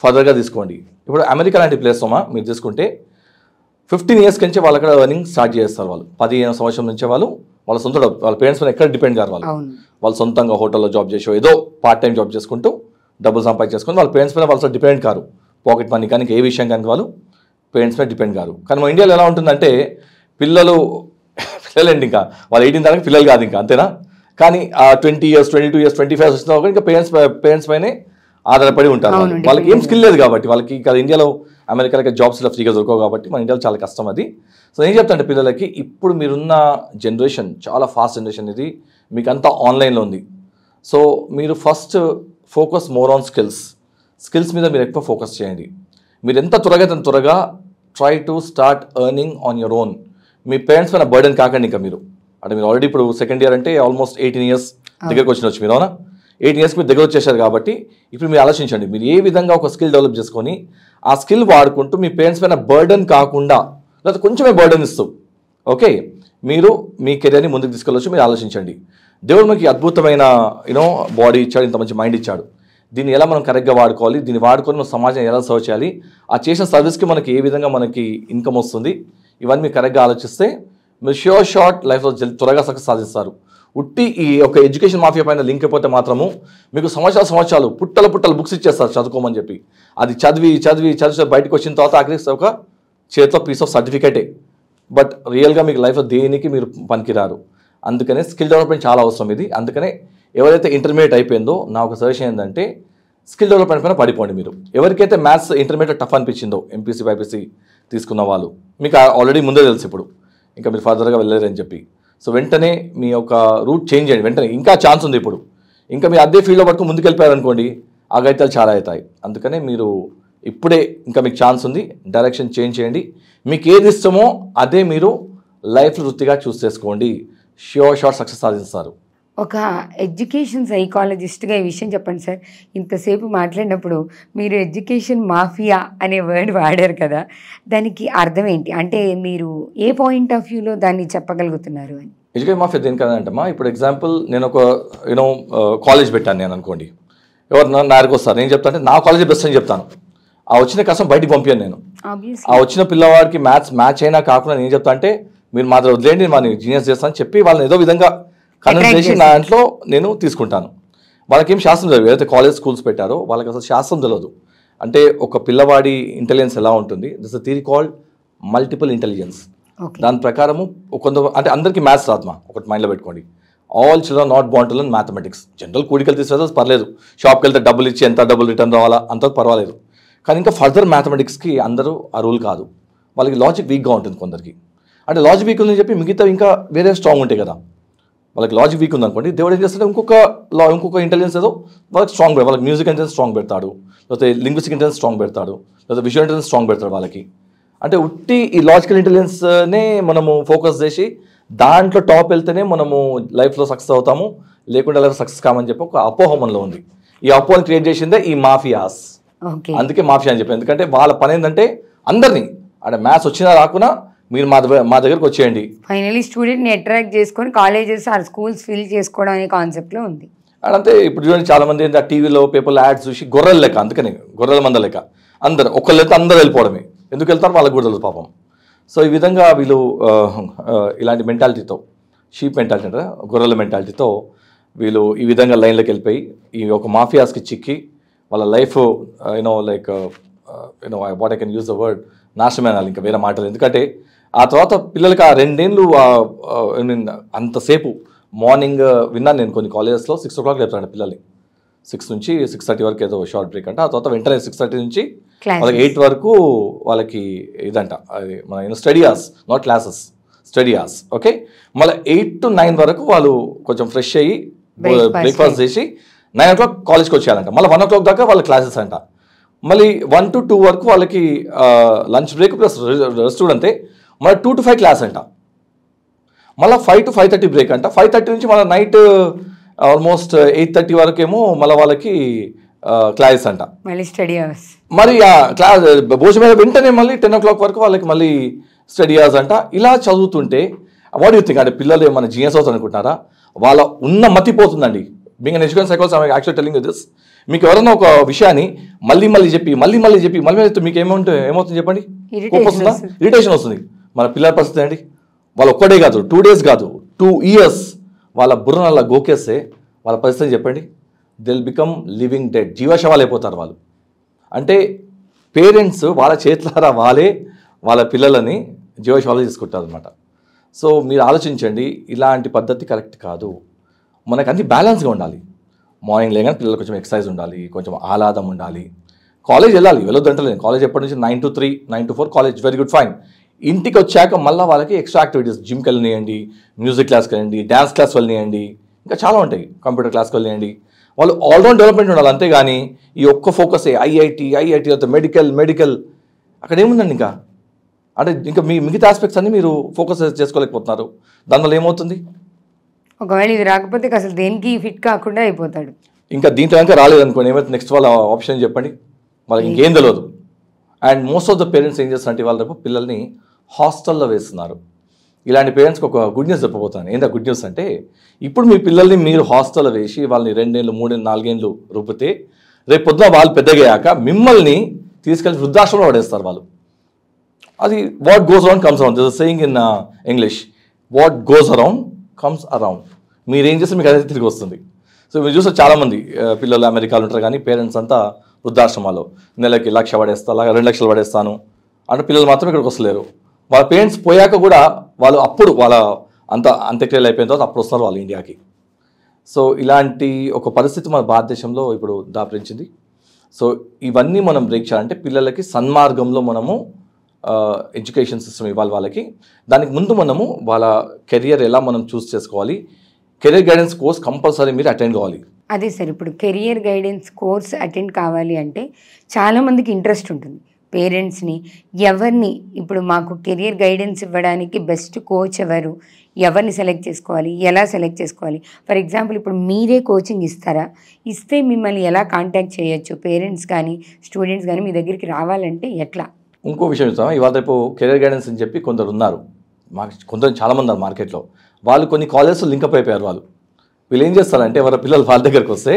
ఫర్దర్గా తీసుకోండి. ఇప్పుడు అమెరికా లాంటి ప్లేస్లో మీరు తీసుకుంటే 15 years నుంచి వాళ్ళు అక్కడ ఎర్నింగ్ స్టార్ట్ చేస్తారు. వాళ్ళు 15 సంవత్సరం నుంచే వాళ్ళ సొంత వాళ్ళ పేరెంట్స్ మీద ఎక్కడ డిపెండ్ కారు. వాళ్ళు సొంతంగా హోటల్లో జాబ్ చేసో ఏదో పార్ట్ టైం జాబ్ చేసుకుంటూ డబ్బులు సంపాదించేసుకుని వాళ్ళ పేరెంట్స్ మీద వాళ్ళు డిపెండ్ కారు. పాకెట్ మనీ కానీ ఏ విషయం కానీ వాళ్ళు పేరెంట్స్ మీద డిపెండ్ కారు. కానీ మన ఇండియాలో ఎలా ఉంటుందంటే పిల్లలండి ఇంకా వాళ్ళు 18 దానికి పిల్లలు కాదు ఇంకా, అంతేనా? కానీ ఆ 20 years 22 years 25 వచ్చిన ఇంకా పేరెంట్స్ పైనే ఆధారపడి ఉంటారు. వాళ్ళకి ఏం స్కిల్ లేదు కాబట్టి వాళ్ళకి ఇక్కడ ఇండియాలో అమెరికాలో జాబ్స్ ఇలా ఫ్రీగా దొరకవు కాబట్టి మన ఇండియాలో చాలా కష్టం అది. సో ఏం చెప్తానంటే పిల్లలకి, ఇప్పుడు మీరున్న జనరేషన్ చాలా ఫాస్ట్ జనరేషన్, ఇది మీకు అంతా ఆన్లైన్లో ఉంది. సో మీరు first focus more on skills మీద మీరు ఎక్కువ ఫోకస్ చేయండి. మీరు ఎంత త్వరగా try to start earning on your own. Me parents పైన బర్డెన్ కాకండి. ఇంకా మీరు ఆల్రెడీ ఇప్పుడు సెకండ్ ఇయర్ అంటే ఆల్మోస్ట్ 18 years దగ్గరకు వచ్చినవచ్చు మీరు, అవునా? 18 years మీరు దగ్గర వచ్చేసారు కాబట్టి ఇప్పుడు మీరు ఆలోచించండి, మీరు ఏ విధంగా ఒక స్కిల్ డెవలప్ చేసుకొని ఆ స్కిల్ వాడుకుంటూ మీ పేరెంట్స్ పైన బర్డెన్ కాకుండా, లేకపోతే కొంచెమే బర్డెన్ ఇస్తూ ఓకే మీరు మీ కెరియర్ని ముందుకు తీసుకెళ్ళవచ్చు. మీరు ఆలోచించండి, దేవుడు మనకి అద్భుతమైన బాడీ ఇచ్చాడు, ఇంత మంచి మైండ్ ఇచ్చాడు. దీన్ని ఎలా మనం కరెక్ట్గా వాడుకోవాలి, దీన్ని వాడుకొని మనం సమాజం ఎలా సర్వ్ చేయాలి, ఆ చేసిన సర్వీస్కి మనకి ఏ విధంగా మనకి ఇన్కమ్ వస్తుంది, ఇవన్నీ మీరు కరెక్ట్గా ఆలోచిస్తే మీరు షార్ట్ లైఫ్లో త్వరగా సక్సెస్ సాధిస్తారు. ఉట్టి ఈ ఒక ఎడ్యుకేషన్ మాఫియా పైన లింక్ అయిపోతే మాత్రము మీకు సంవత్సరాలు పుట్టలు బుక్స్ ఇచ్చేస్తారు చదువుకోమని చెప్పి. అది చదివి బయటకు వచ్చిన తర్వాత ఆఖరికి ఒక చేతిలో పీస్ ఆఫ్ సర్టిఫికేటే, బట్ రియల్గా మీకు లైఫ్లో దేనికి మీరు పనికిరారు. అందుకనే స్కిల్ డెవలప్మెంట్ చాలా అవసరం ఇది. అందుకనే ఎవరైతే ఇంటర్మీడియట్ అయిపోయిందో నా ఒక సజెషన్ ఏంటంటే స్కిల్ డెవలప్మెంట్ పైన పడిపోండి. మీరు ఎవరికైతే మ్యాథ్స్ ఇంటర్మీడియట్ టఫ్ అనిపించిందో, ఎంపీసీ బైపీసీ తీసుకున్న వాళ్ళు, మీకు ఆల్రెడీ ముందే తెలుసు ఇప్పుడు ఇంకా మీరు ఫర్దర్గా వెళ్ళలేరని చెప్పి. సో వెంటనే మీ యొక్క రూట్ చేంజ్ చేయండి. వెంటనే ఇంకా ఛాన్స్ ఉంది ఇప్పుడు, ఇంకా మీరు అదే ఫీల్డ్లో పట్టుకుని ముందుకు వెళ్ళిపోయారనుకోండి ఆగైతాలు చాలా అవుతాయి. అందుకనే మీరు ఇప్పుడే ఇంకా మీకు ఛాన్స్ ఉంది, డైరెక్షన్ చేంజ్ చేయండి. మీకు ఏది ఇష్టమో అదే మీరు లైఫ్లో వృత్తిగా చూస్ చేసుకోండి. షార్ట్ సక్సెస్ సాధిస్తారు. ఒక ఎడ్యుకేషన్ సైకాలజిస్ట్గా ఈ విషయం చెప్పండి సార్. ఇంతసేపు మాట్లాడినప్పుడు మీరు ఎడ్యుకేషన్ మాఫియా అనే వర్డ్ వాడారు కదా, దానికి అర్థం ఏంటి? అంటే మీరు ఏ పాయింట్ ఆఫ్ వ్యూలో దాన్ని చెప్పగలుగుతున్నారు అని? ఎడ్యుకేషన్ మాఫియా దేనికనంటమ్మా, ఇప్పుడు ఎగ్జాంపుల్ నేను ఒక కాలేజ్ పెట్టాను నేను అనుకోండి, ఎవరు నా దగ్గరికి వస్తారు, నేను చెప్తాను అంటే నా కాలేజ్ బెస్ట్ అని చెప్తాను. ఆ వచ్చిన కష్టం బయటికి పంపాను నేను. ఆ వచ్చిన పిల్లవాడికి మ్యాచ్ అయినా కాకుండా నేను చెప్తా అంటే మీరు మా దగ్గర వదిలేండి, మా జీనియస్ చేస్తాను చెప్పి వాళ్ళని ఏదో విధంగా కన్విన్స్ చేసి నా ఇంట్లో నేను తీసుకుంటాను. వాళ్ళకి ఏం శాస్త్రం తెలియదు, ఏదైతే కాలేజ్ స్కూల్స్ పెట్టారో వాళ్ళకి అసలు శాస్త్రం తెలియదు. అంటే ఒక పిల్లవాడి ఇంటెలిజెన్స్ ఎలా ఉంటుంది, this a theory called multiple intelligence. దాని ప్రకారము కొంత అంటే అందరికీ మ్యాథ్స్ రాదుమా, ఒకటి మైండ్లో పెట్టుకోండి. All children not bound to learn mathematics. General కూడికలు తీసుకురా పర్లేదు, షాప్కి వెళ్తే డబ్బులు ఇచ్చి ఎంత డబ్బులు రిటర్న్ రావాలా అంత పర్వాలేదు. కానీ ఇంకా ఫర్దర్ మ్యాథమెటిక్స్కి అందరూ ఆ రూల్ కాదు. వాళ్ళకి లాజిక్ వీక్గా ఉంటుంది కొందరికి. అంటే లాజిక్ వీక్ ఉందని చెప్పి మిగతా ఇంకా వేరే స్ట్రాంగ్ ఉంటాయి కదా. వాళ్ళకి లాజిక్ వీక్ ఉందనుకోండి, దేవుడు ఏం చేస్తాడు ఇంకొక ఇంటెలిజెన్స్ ఏదో వాళ్ళకి స్ట్రాంగ్ పెడతాడు. వాళ్ళకి మ్యూజిక్ ఇంటెలిజెన్స్ స్ట్రాంగ్ పెడతాడు, లేకపోతే లింగ్విస్టిక్ ఇంటెలిజెన్స్ స్ట్రాంగ్ పెడతాడు, లేకపోతే విజువల్ ఇంటెలిజెన్స్ స్ట్రాంగ్ పెడతాడు వాళ్ళకి. అంటే ఉట్టి ఈ లాజికల్ ఇంటెలిజెన్స్నే మనము ఫోకస్ చేసి దాంట్లో టాప్ వెళ్తేనే మనము లైఫ్లో సక్సెస్ అవుతాము, లేకుండా లైఫ్ సక్సెస్ కామని చెప్పి ఒక అపోహ మనలో ఉంది. ఈ అపోహను క్రియేట్ చేసిందే ఈ మాఫియాస్. అందుకే మాఫియా అని చెప్పి, ఎందుకంటే వాళ్ళ పని ఏంటంటే అందరినీ అంటే మ్యాథ్స్ వచ్చినా రాకున్నా మీరు మా దగ్గరకు వచ్చేయండి. ఫైనలీ స్టూడెంట్ని అట్రాక్ట్ చేసుకొని కాలేజెస్ ఆర్ స్కూల్స్ ఫిల్ చేసుకోవడం అనే కాన్సెప్ట్లో ఉంది. అంటే ఇప్పుడు చూడండి చాలా మంది ఏంటి, ఆ టీవీలో పేపర్లో యాడ్స్ చూసి గొర్రెల లెక్క, అందుకని గొర్రెల మంద లెక్క అందరు ఒకళ్ళు వెళ్తే అందరూ వెళ్ళిపోవడమే. ఎందుకు వెళ్తారు వాళ్ళకి కూడా తెలుసు పాపం. సో ఈ విధంగా వీళ్ళు ఇలాంటి మెంటాలిటీతో, షీప్ మెంటాలిటీ అంటే గొర్రెల మెంటాలిటీతో వీళ్ళు ఈ విధంగా లైన్లోకి వెళ్ళిపోయి ఈ ఒక మాఫియాస్కి చిక్కి వాళ్ళ life what I can use the word నాశనమే అనాలి, ఇంకా వేరే మాటలు. ఎందుకంటే ఆ తర్వాత పిల్లలకి ఆ 2 ఏళ్ళు అంతసేపు మార్నింగ్ విన్నాను నేను కొన్ని కాలేజెస్లో 6 o'clock లేపుతాడు పిల్లల్ని, 6 నుంచి 6:30 వరకు ఏదో షార్ట్ బ్రేక్ అంట. ఆ తర్వాత వెంటనే 6:30 నుంచి వాళ్ళకి 8 వరకు వాళ్ళకి ఇదంట, అది మన study hours, not classes, study hours. Okay, మళ్ళీ 8 to 9 వరకు వాళ్ళు కొంచెం ఫ్రెష్ అయ్యి బ్రేక్ఫాస్ట్ చేసి 9 o'clock కాలేజ్కి వచ్చేయాలంట. మళ్ళీ 1 o'clock దాకా వాళ్ళ క్లాసెస్ అంట. మళ్ళీ 1 to 2 వరకు వాళ్ళకి లంచ్ బ్రేక్ ప్లస్ రెస్ట్ కూడా అంతే. మళ్ళీ 2 to 5 క్లాస్ అంట. మళ్ళీ 5 to 5:30 బ్రేక్ అంట. 5:30 నుంచి మళ్ళీ నైట్ ఆల్మోస్ట్ 8:30 వరకు ఏమో మళ్ళీ వాళ్ళకి క్లాసెస్ అంట, మళ్ళీ స్టడీ అవర్స్. మరి ఆ క్లాస్ భోజనం వెంటనే మళ్ళీ 10 o'clock వరకు వాళ్ళకి మళ్ళీ స్టడీ అవర్స్ అంట. ఇలా చదువుతుంటే వాట్ యూ థింక్, అంటే పిల్లలు ఏమైనా జీనియస్ అవుతారు అనుకుంటారా? వాళ్ళ ఉన్న మతిపోతుందండి. Being an education psychologist I actually telling you this. మీకు ఎవరైనా ఒక విషయాన్ని మళ్ళీ చెప్పి మీకు ఏమవుతుంది చెప్పండి? కోపం వస్తుందా? ఇరిటేషన్ వస్తుంది. మన పిల్లల పరిస్థితి ఏంటి? వాళ్ళు ఒక్కడే కాదు, 2 days కాదు, 2 years వాళ్ళ బుర్రను అలా గోకేస్తే వాళ్ళ పరిస్థితి చెప్పండి. They will become living dead, జీవశవాలు అయిపోతారు వాళ్ళు. అంటే పేరెంట్స్ వాళ్ళ చేతులారా వాళ్ళ పిల్లలని జీవశవాలు తీసుకుంటారు అనమాట. సో మీరు ఆలోచించండి, ఇలాంటి పద్ధతి కరెక్ట్ కాదు. మనకు అన్ని బ్యాలెన్స్గా ఉండాలి. మార్నింగ్ లేగానే పిల్లలు కొంచెం ఎక్సర్సైజ్ ఉండాలి, కొంచెం ఆహ్లాదం ఉండాలి. కాలేజ్ వెళ్ళాలి, వెళ్ళొద్దంటలేదు. కాలేజ్ ఎప్పటి నుంచి 9 to 3, 9 to 4 college, very good, fine. ఇంటికి వచ్చాక మళ్ళీ వాళ్ళకి ఎక్స్ట్రా యాక్టివిటీస్, జిమ్కి వెళ్ళనియండి, మ్యూజిక్ క్లాస్కి వెళ్ళండి, డ్యాన్స్ క్లాస్ వెళ్ళనియండి, ఇంకా చాలా ఉంటాయి, కంప్యూటర్ క్లాస్కి వెళ్ళనియండి. వాళ్ళు ఆల్రౌండ్ డెవలప్మెంట్ ఉండాలి. అంతేగాని ఈ ఒక్క ఫోకసే ఐఐటి అయితే మెడికల్ అక్కడ ఏముందండి ఇంకా, అంటే ఇంకా మిగతా ఆస్పెక్ట్స్ అన్ని మీరు ఫోకస్ చేసుకోలేకపోతున్నారు. దానివల్ల ఏమవుతుంది? ఒకవేళ ఇది రాకపోతే అసలు దేనికి ఫిట్ కాకుండా అయిపోతాడు. ఇంకా దీంట్లో కనుక రాలేదనుకోండి ఏమైతే నెక్స్ట్ వాళ్ళ ఆప్షన్ చెప్పండి, వాళ్ళకి ఇంకేం తెలియదు. And most of the parents ఏం చేస్తారంటే వాళ్ళ రేపు పిల్లల్ని హాస్టల్లో వేస్తున్నారు. ఇలాంటి పేరెంట్స్కి ఒక గుడ్ న్యూస్ చెప్పబోతున్నాను. ఏంటో గుడ్ న్యూస్ అంటే, ఇప్పుడు మీ పిల్లల్ని మీరు హాస్టల్లో వేసి వాళ్ళని 2 ఏళ్ళు 3 ఏళ్ళు 4 ఏళ్ళు రుబ్బితే రేపు పొద్దున వాళ్ళు పెద్దగయ్యాక మిమ్మల్ని తీసుకెళ్ళి వృద్ధాశ్రమంలో పడేస్తారు వాళ్ళు. అది what goes around comes around, this is saying in English, what goes around comes around. మీరు ఏం చేస్తే మీకు అదే తిరిగి వస్తుంది. సో మీరు చూస్తే చాలామంది పిల్లలు అమెరికాలో ఉంటారు, కానీ పేరెంట్స్ అంతా వృద్ధాశ్రమాల్లో నెలకి 1,00,000 పడేస్తా, 2 లక్షలు పడేస్తాను అంటే పిల్లలు మాత్రం ఇక్కడికి వస్తలేరు. వాళ్ళ పేరెంట్స్ పోయాక కూడా వాళ్ళు అప్పుడు వాళ్ళ అంత్యక్రియలు అయిపోయిన తర్వాత అప్పుడు వస్తున్నారు వాళ్ళు ఇండియాకి. సో ఇలాంటి ఒక పరిస్థితి మన భారతదేశంలో ఇప్పుడు దాపరించింది. సో ఇవన్నీ మనం బ్రేక్ చేయాలంటే పిల్లలకి సన్మార్గంలో మనము ఎడ్యుకేషన్ సిస్టమ్ ఇవ్వాలి వాళ్ళకి. దానికి ముందు మనము వాళ్ళ కెరియర్ ఎలా మనం చూస్ చేసుకోవాలి, కెరియర్ గైడెన్స్ కోర్స్ కంపల్సరీ మీరు అటెండ్ కావాలి. అదే సార్, ఇప్పుడు కెరియర్ గైడెన్స్ కోర్స్ అటెండ్ కావాలి అంటే చాలామందికి ఇంట్రెస్ట్ ఉంటుంది. పేరెంట్స్ని ఎవరిని ఇప్పుడు మాకు కెరియర్ గైడెన్స్ ఇవ్వడానికి బెస్ట్ కోచ్ ఎవరు, ఎవరిని సెలెక్ట్ చేసుకోవాలి, ఎలా సెలెక్ట్ చేసుకోవాలి? ఫర్ ఎగ్జాంపుల్ ఇప్పుడు మీరే కోచింగ్ ఇస్తారా? ఇస్తే మిమ్మల్ని ఎలా కాంటాక్ట్ చేయొచ్చు? పేరెంట్స్ కానీ స్టూడెంట్స్ కానీ మీ దగ్గరికి రావాలంటే ఎట్లా? ఇంకో విషయం చెప్తాను. ఇవాళ రేపు కెరీర్ గైడెన్స్ అని చెప్పి కొందరు ఉన్నారు, కొందరు చాలామంది ఉన్నారు మార్కెట్లో. వాళ్ళు కొన్ని కాలేజెస్ లింకప్ అయిపోయారు. వీళ్ళు ఏం చేస్తారంటే ఎవరి పిల్లలు వాళ్ళ దగ్గరికి వస్తే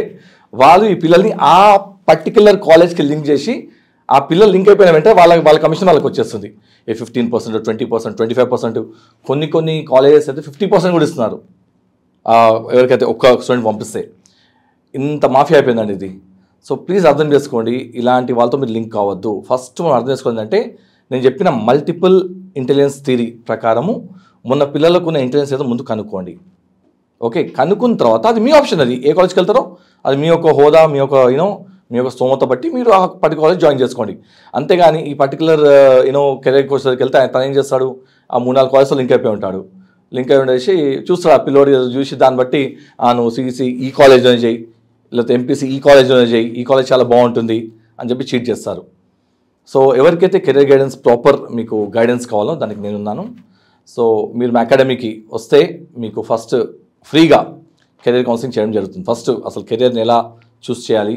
వాళ్ళు ఈ పిల్లల్ని ఆ పర్టికులర్ కాలేజ్కి లింక్ చేసి ఆ పిల్లలు లింక్ అయిపోయిన వెంటనే వాళ్ళ కమిషన్ వాళ్ళకి వచ్చేస్తుంది. 15%, 20%, 25%, కొన్ని కాలేజెస్ అయితే 50% కూడా ఇస్తున్నారు ఎవరికైతే ఒక్క స్టూడెంట్ పంపిస్తే. ఇంత మాఫియా అయిపోయిందండి ఇది. సో ప్లీజ్ అర్థం చేసుకోండి, ఇలాంటి వాళ్ళతో మీరు లింక్ కావద్దు. ఫస్ట్ మనం అర్థం చేసుకోండి అంటే నేను చెప్పిన మల్టిపుల్ ఇంటెలిజెన్స్ థియరీ ప్రకారము మొన్న పిల్లలకు ఉన్న ఇంటెలిజెన్స్ ఏదో ముందు కనుక్కోండి. ఓకే, కనుక్కున్న తర్వాత అది మీ ఆప్షన్. అది ఏ కాలేజ్కి వెళ్తారో అది మీ యొక్క హోదా, మీ యొక్క స్తోమత బట్టి మీరు ఆ పర్టికులర్ కాలేజ్ జాయిన్ చేసుకోండి. అంతేగాని ఈ పర్టికులర్ కెరీర్ కోర్స్ దగ్గరికి వెళ్తే తను ఏం చేస్తాడు, ఆ 3-4 కాలేజ్లో లింక్ అయిపోయి ఉంటాడు. లింక్ అయి ఉండేసి చూస్తాడు ఆ పిల్లోడు చూసి దాన్ని బట్టి నువ్వు సిఈసి ఈ కాలేజ్లోనే చేయి, లేకపోతే ఎంపీసీ ఈ కాలేజ్లోనే చేయి, ఈ కాలేజ్ చాలా బాగుంటుంది అని చెప్పి చీట్ చేస్తారు. సో ఎవరికైతే కెరీర్ గైడెన్స్ ప్రాపర్ మీకు గైడెన్స్ కావాలో దానికి నేనున్నాను. సో మీరు మా అకాడమీకి వస్తే మీకు ఫస్ట్ ఫ్రీగా కెరీర్ కౌన్సిలింగ్ చేయడం జరుగుతుంది. ఫస్ట్ అసలు కెరీర్ని ఎలా చూస్ చేయాలి,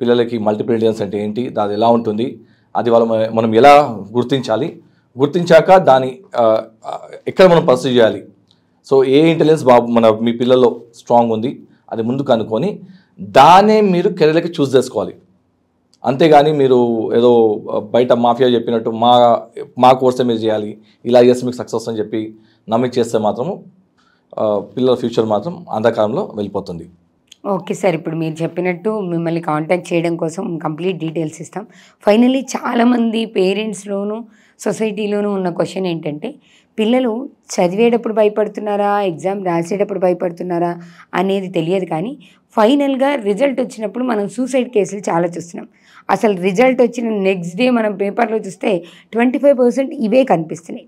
పిల్లలకి మల్టిపుల్ ఇంటెలిజెన్స్ అంటే ఏంటి, అది ఎలా ఉంటుంది, అది మనం ఎలా గుర్తించాలి, గుర్తించాక దాని ఎక్కడ మనం పర్సూ చేయాలి. సో ఏ ఇంటెలిజెన్స్ మీ పిల్లల్లో స్ట్రాంగ్ ఉంది అది ముందు కనుక్కొని దానే మీరు కెరీర్లకి చూస్ చేసుకోవాలి. అంతేగాని మీరు ఏదో బయట మాఫియా చెప్పినట్టు మా కోర్సే మీరు చేయాలి, ఇలా చేస్తే మీకు సక్సెస్ అని చెప్పి నమ్మి చేస్తే మాత్రము పిల్లల ఫ్యూచర్ మాత్రం అంధకారంలో వెళ్ళిపోతుంది. ఓకే సార్, ఇప్పుడు మీరు చెప్పినట్టు మిమ్మల్ని కాంటాక్ట్ చేయడం కోసం కంప్లీట్ డీటెయిల్స్ ఇస్తాం. ఫైనలీ చాలామంది పేరెంట్స్లోనూ సొసైటీలోనూ ఉన్న క్వశ్చన్ ఏంటంటే పిల్లలు చదివేటప్పుడు భయపడుతున్నారా, ఎగ్జామ్ రాసేటప్పుడు భయపడుతున్నారా అనేది తెలియదు. కానీ ఫైనల్గా రిజల్ట్ వచ్చినప్పుడు మనం సూసైడ్ కేసులు చాలా చూస్తున్నాం. అసలు రిజల్ట్ వచ్చిన నెక్స్ట్ డే మనం పేపర్లో చూస్తే 25% ఇవే కనిపిస్తున్నాయి.